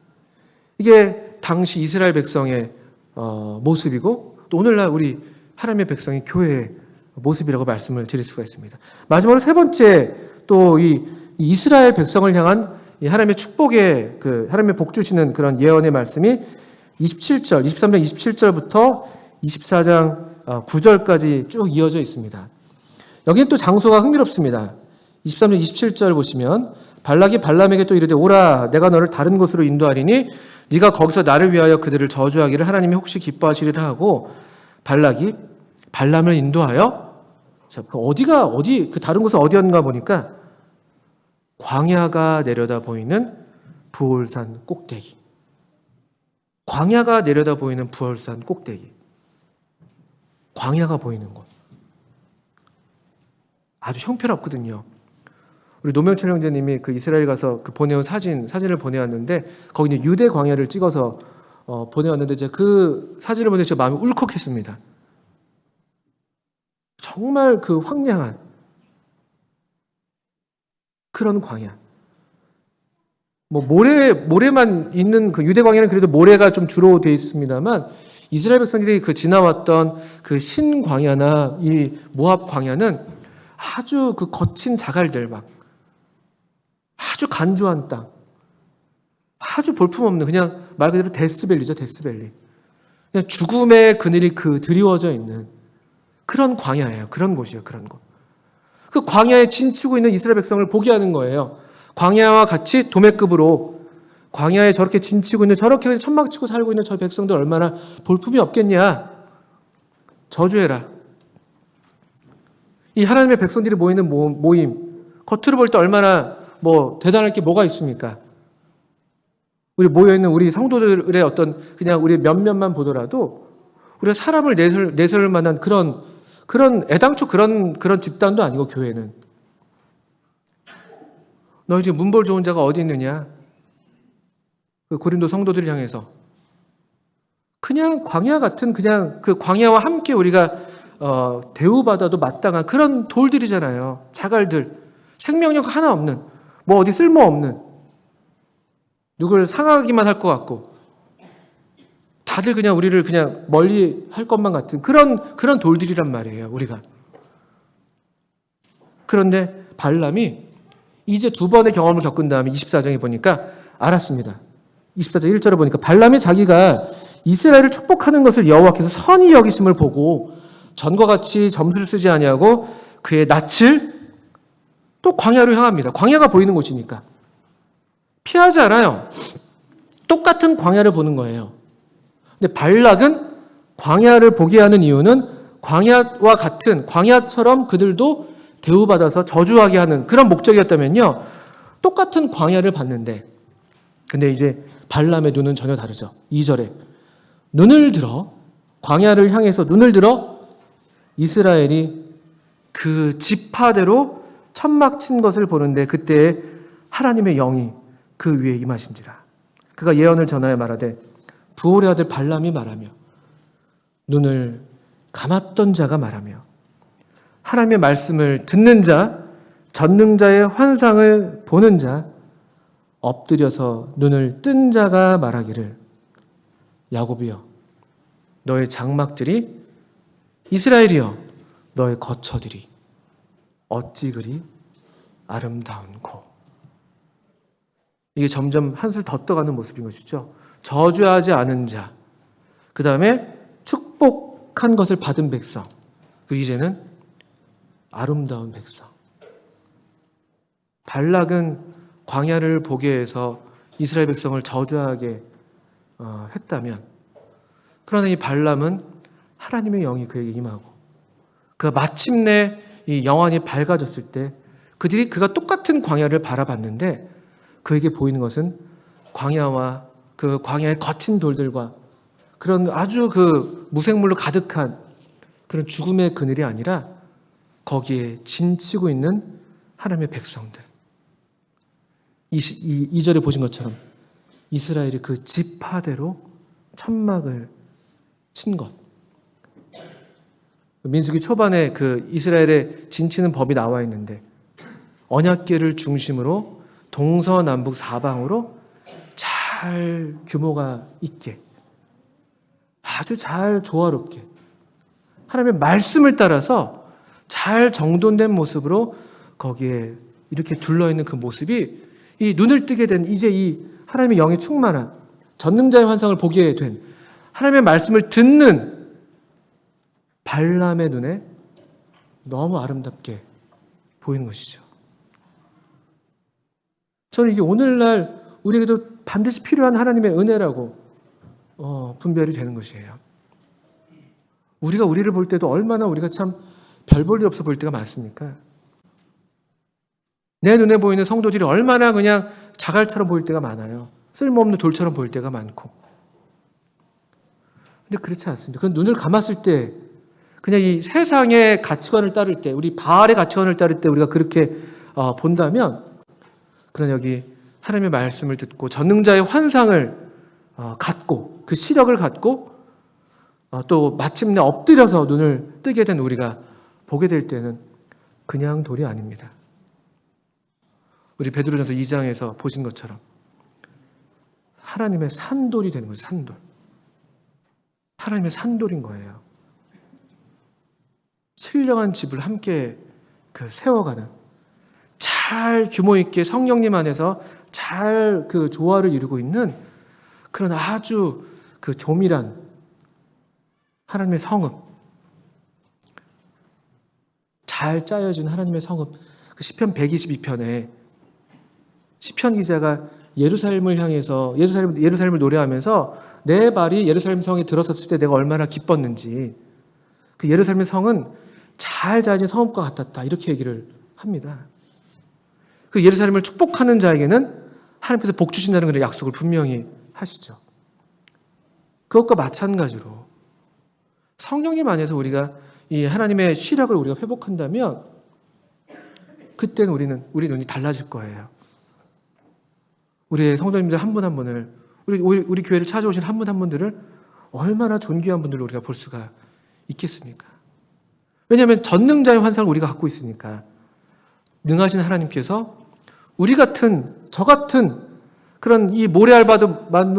이게 당시 이스라엘 백성의 모습이고 또 오늘날 우리 하나님의 백성의 교회의 모습이라고 말씀을 드릴 수가 있습니다. 마지막으로 세 번째, 또 이 이스라엘 백성을 향한 이 하나님의 축복의, 그 하나님의 복 주시는 그런 예언의 말씀이 23장 27절부터 24장 9절까지 쭉 이어져 있습니다. 여기는 또 장소가 흥미롭습니다. 23장 27절 보시면 발락이 발람에게 또 이르되 오라, 내가 너를 다른 곳으로 인도하리니 네가 거기서 나를 위하여 그들을 저주하기를 하나님이 혹시 기뻐하시리라 하고, 발락이 발람을 인도하여, 자, 그 다른 곳은 어디였는가 보니까 광야가 내려다 보이는 부올산 꼭대기. 광야가 내려다 보이는 부올산 꼭대기. 광야가 보이는 곳. 아주 형편없거든요. 우리 노명철 형제님이 그 이스라엘 가서 그 보내온 사진을 보내왔는데, 거기는 유대 광야를 찍어서 보내왔는데, 제가 그 사진을 보내서 제 마음이 울컥했습니다. 정말 그 황량한 그런 광야. 모래만 있는 그 유대 광야는 그래도 모래가 좀 주로 되어 있습니다만, 이스라엘 백성들이 그 지나왔던 그 신 광야나 이 모압 광야는 아주 그 거친 자갈들, 아주 간조한 땅, 아주 볼품없는, 그냥 말 그대로 데스밸리죠, 데스밸리. 그냥 죽음의 그늘이 드리워져 있는 그런 광야예요. 그런 곳이에요, 그런 곳. 그 광야에 진치고 있는 이스라엘 백성을 보게 하는 거예요. 광야와 같이 도매급으로 광야에 저렇게 진치고 있는, 저렇게 천막 치고 살고 있는 저 백성들 얼마나 볼품이 없겠냐. 저주해라. 이 하나님의 백성들이 모이는 모임, 겉으로 볼 때 얼마나 대단할 게 뭐가 있습니까? 우리 모여있는 우리 성도들의 어떤 그냥 우리 몇몇만 보더라도 우리가 사람을 내세울 만한 그런 애당초 그런 집단도 아니고, 교회는. 너희 중에 문벌 좋은 자가 어디 있느냐? 그 고린도 성도들을 향해서 그냥 광야 같은, 그냥 그 광야와 함께 우리가 대우받아도 마땅한 그런 돌들이잖아요. 자갈들, 생명력 하나 없는, 어디 쓸모없는, 누굴 상하기만 할 것 같고, 다들 그냥 우리를 그냥 멀리 할 것만 같은 그런 돌들이란 말이에요, 우리가. 그런데 발람이 이제 두 번의 경험을 겪은 다음에 24장에 보니까 알았습니다. 24장 1절에 보니까 발람이 자기가 이스라엘을 축복하는 것을 여호와께서 선히 여기심을 보고 전과 같이 점수를 쓰지 아니하고 그의 낯을 또 광야로 향합니다. 광야가 보이는 곳이니까. 피하지 않아요. 똑같은 광야를 보는 거예요. 근데 발락은 광야를 보게 하는 이유는 광야와 같은, 광야처럼 그들도 대우받아서 저주하게 하는 그런 목적이었다면요, 똑같은 광야를 봤는데, 근데 이제 발람의 눈은 전혀 다르죠. 2절에 눈을 들어, 광야를 향해서 눈을 들어 이스라엘이 그 지파대로 천막 친 것을 보는데 그때 하나님의 영이 그 위에 임하신지라. 그가 예언을 전하여 말하되 부올의 아들 발람이 말하며, 눈을 감았던 자가 말하며 하나님의 말씀을 듣는 자, 전능자의 환상을 보는 자, 엎드려서 눈을 뜬 자가 말하기를 야곱이여 너의 장막들이, 이스라엘이여 너의 거처들이 어찌 그리 아름다운고. 이게 점점 한술 더 떠가는 모습인 것이죠. 저주하지 않은 자, 그 다음에 축복한 것을 받은 백성, 그 이제는 아름다운 백성. 발락은 광야를 보게 해서 이스라엘 백성을 저주하게 했다면, 그러나 이 발람은 하나님의 영이 그에게 임하고 그가 마침내 이 영안이 밝아졌을 때 그가 똑같은 광야를 바라봤는데 그에게 보이는 것은 광야와 그 광야의 거친 돌들과 그런 아주 그 무생물로 가득한 그런 죽음의 그늘이 아니라 거기에 진치고 있는 하나님의 백성들. 2절에 보신 것처럼 이스라엘이 그 지파대로 천막을 친 것. 민수기 초반에 그 이스라엘의 진치는 법이 나와 있는데 언약궤를 중심으로 동서남북 사방으로 잘 규모가 있게 아주 잘 조화롭게 하나님의 말씀을 따라서 잘 정돈된 모습으로 거기에 이렇게 둘러있는 그 모습이 이 눈을 뜨게 된 이제 이 하나님의 영이 충만한 전능자의 환상을 보게 된 하나님의 말씀을 듣는 발람의 눈에 너무 아름답게 보이는 것이죠. 저는 이게 오늘날 우리에게도 반드시 필요한 하나님의 은혜라고 분별이 되는 것이에요. 우리가 우리를 볼 때도 얼마나 우리가 참 별 볼 일 없어 보일 때가 많습니까? 내 눈에 보이는 성도들이 얼마나 그냥 자갈처럼 보일 때가 많아요. 쓸모없는 돌처럼 보일 때가 많고. 근데 그렇지 않습니다. 그 눈을 감았을 때 그냥 이 세상의 가치관을 따를 때, 우리 바알의 가치관을 따를 때 우리가 그렇게 본다면, 그런 여기 하나님의 말씀을 듣고 전능자의 환상을 갖고 그 시력을 갖고 또 마침내 엎드려서 눈을 뜨게 된 우리가 보게 될 때는 그냥 돌이 아닙니다. 우리 베드로전서 2장에서 보신 것처럼 하나님의 산돌이 되는 거죠. 산돌. 하나님의 산돌인 거예요. 신령한 집을 함께 세워가는, 잘 규모 있게 성령님 안에서 잘 그 조화를 이루고 있는 그런 아주 그 조밀한 하나님의 성읍, 잘 짜여진 하나님의 성읍. 그 시편 122편에 시편 기자가 예루살렘을 향해서 예루살렘을 노래하면서 내 발이 예루살렘 성에 들어섰을 때 내가 얼마나 기뻤는지, 그 예루살렘 성은 잘 자진 성읍과 같았다, 이렇게 얘기를 합니다. 그 예루살렘을 축복하는 자에게는 하나님께서 복 주신다는 그런 약속을 분명히 하시죠. 그것과 마찬가지로 성령님 안에서 우리가 이 하나님의 시력을 우리가 회복한다면 그때는 우리 눈이 달라질 거예요. 우리의 성도님들 한 분 한 분을, 우리 교회를 찾아오신 한 분 한 분들을 얼마나 존귀한 분들을 우리가 볼 수가 있겠습니까? 왜냐하면 전능자의 환상을 우리가 갖고 있으니까. 능하신 하나님께서 우리 같은, 저 같은 그런 이 모래알바도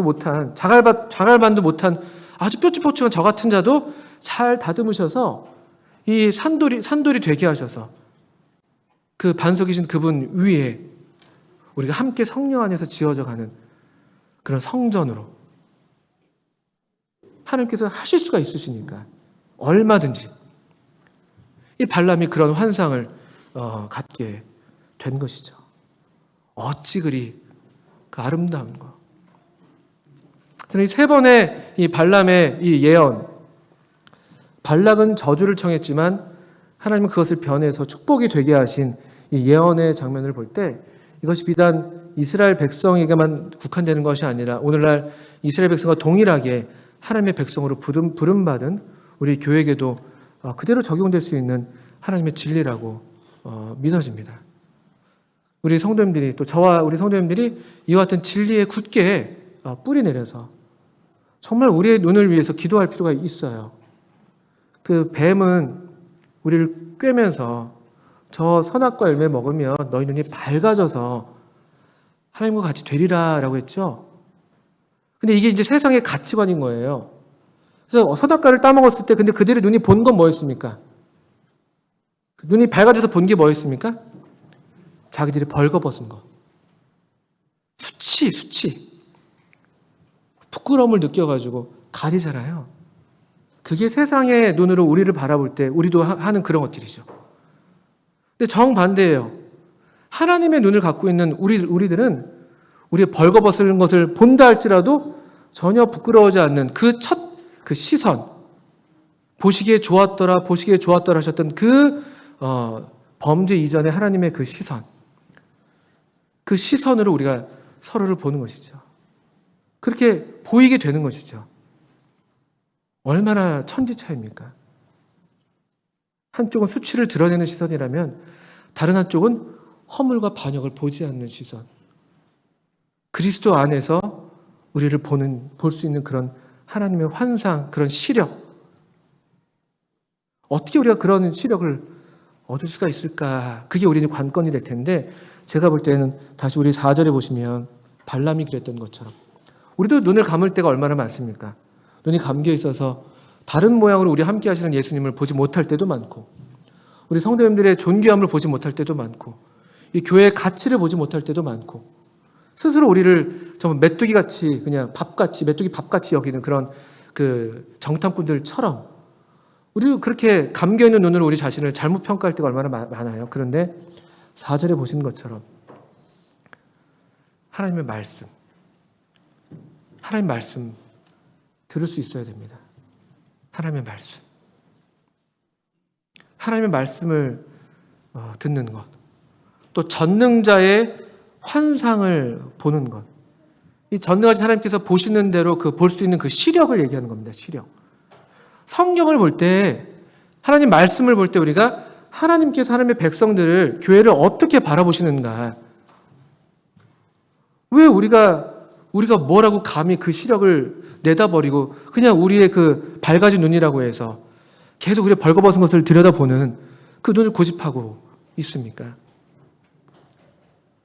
못한, 자갈반도 못한 아주 뾰족뾰족한 저 같은 자도 잘 다듬으셔서 이 산돌이 되게 하셔서 그 반석이신 그분 위에 우리가 함께 성령 안에서 지어져 가는 그런 성전으로 하나님께서 하실 수가 있으시니까 얼마든지 이 발람이 그런 환상을 갖게 된 것이죠. 어찌 그리 그 아름다운 거. 저는 이 세 번의 이 발람의 이 예언, 발락은 저주를 청했지만 하나님은 그것을 변해서 축복이 되게 하신 이 예언의 장면을 볼 때 이것이 비단 이스라엘 백성에게만 국한되는 것이 아니라 오늘날 이스라엘 백성과 동일하게 하나님의 백성으로 부름받은 우리 교회에게도 그대로 적용될 수 있는 하나님의 진리라고 믿어집니다. 우리 성도님들이, 또 저와 우리 성도님들이 이와 같은 진리에 굳게 뿌리 내려서 정말 우리의 눈을 위해서 기도할 필요가 있어요. 그 뱀은 우리를 꿰면서 저 선악과 열매 먹으면 너희 눈이 밝아져서 하나님과 같이 되리라라고 했죠. 근데 이게 이제 세상의 가치관인 거예요. 그래서 선악과를 따먹었을 때 근데 그들의 눈이 본 건 뭐였습니까? 눈이 밝아져서 본 게 뭐였습니까? 자기들이 벌거벗은 것. 수치. 부끄러움을 느껴가지고 가리잖아요. 그게 세상의 눈으로 우리를 바라볼 때 우리도 하는 그런 것들이죠. 근데 정반대예요. 하나님의 눈을 갖고 있는 우리들은 우리의 벌거벗은 것을 본다 할지라도 전혀 부끄러워하지 않는 그 시선, 보시기에 좋았더라 하셨던 범죄 이전의 하나님의 그 시선으로 우리가 서로를 보는 것이죠. 그렇게 보이게 되는 것이죠. 얼마나 천지차이입니까? 한쪽은 수치를 드러내는 시선이라면 다른 한쪽은 허물과 반역을 보지 않는 시선. 그리스도 안에서 우리를 볼 수 있는 그런 하나님의 환상, 그런 시력. 어떻게 우리가 그런 시력을 얻을 수가 있을까? 그게 우리의 관건이 될 텐데 제가 볼 때는 다시 우리 4절에 보시면 발람이 그랬던 것처럼 우리도 눈을 감을 때가 얼마나 많습니까? 눈이 감겨 있어서 다른 모양으로 우리 함께 하시는 예수님을 보지 못할 때도 많고 우리 성도님들의 존귀함을 보지 못할 때도 많고 이 교회의 가치를 보지 못할 때도 많고 스스로 우리를 정말 메뚜기 밥같이 여기는 그런 그 정탐꾼들처럼 우리 그렇게 감겨있는 눈으로 우리 자신을 잘못 평가할 때가 얼마나 많아요. 그런데 4절에 보신 것처럼 하나님의 말씀 들을 수 있어야 됩니다. 하나님의 말씀을 듣는 것, 또 전능자의 환상을 보는 것. 이 전능하신 하나님께서 보시는 대로 볼 수 있는 그 시력을 얘기하는 겁니다. 시력. 성경을 볼 때, 하나님 말씀을 볼 때 우리가 하나님께서 하나님의 백성들을, 교회를 어떻게 바라보시는가. 왜 우리가 뭐라고 감히 그 시력을 내다버리고 그냥 우리의 그 밝아진 눈이라고 해서 계속 우리의 벌거벗은 것을 들여다보는 그 눈을 고집하고 있습니까?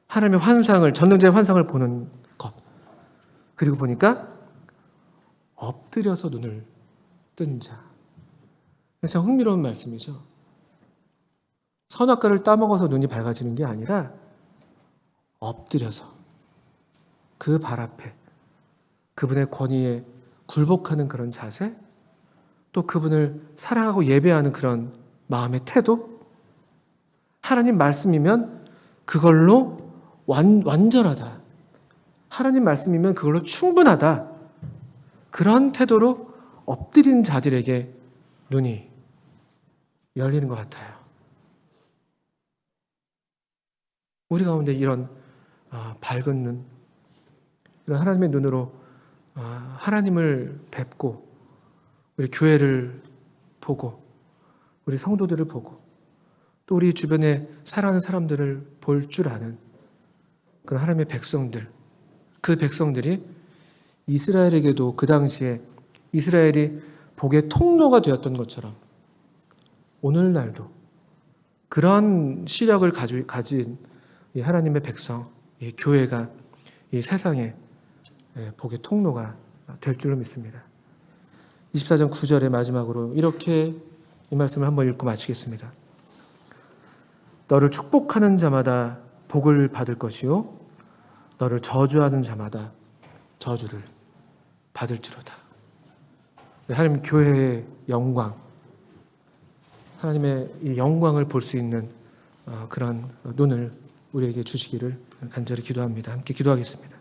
하나님의 환상을, 전능자의 환상을 보는 것. 그리고 보니까 엎드려서 눈을 뜬 자. 참 흥미로운 말씀이죠. 선악과를 따먹어서 눈이 밝아지는 게 아니라 엎드려서 그 발 앞에 그분의 권위에 굴복하는 그런 자세, 또 그분을 사랑하고 예배하는 그런 마음의 태도, 하나님 말씀이면 그걸로 완전하다. 하나님 말씀이면 그걸로 충분하다. 그런 태도로 엎드린 자들에게 눈이 열리는 것 같아요. 우리 가운데 이런 밝은 눈, 이런 하나님의 눈으로 하나님을 뵙고 우리 교회를 보고 우리 성도들을 보고 또 우리 주변에 살아가는 사람들을 볼 줄 아는 그런 하나님의 백성들, 그 백성들이 이스라엘에게도 그 당시에 이스라엘이 복의 통로가 되었던 것처럼 오늘날도 그런 시력을 가진 이 하나님의 백성, 이 교회가 이 세상에 복의 통로가 될 줄로 믿습니다. 24장 9절의 마지막으로 이렇게 이 말씀을 한번 읽고 마치겠습니다. 너를 축복하는 자마다 복을 받을 것이요 너를 저주하는 자마다 저주를 받을지로다. 하나님 교회의 영광, 하나님의 이 영광을 볼 수 있는 그런 눈을 우리에게 주시기를 간절히 기도합니다. 함께 기도하겠습니다.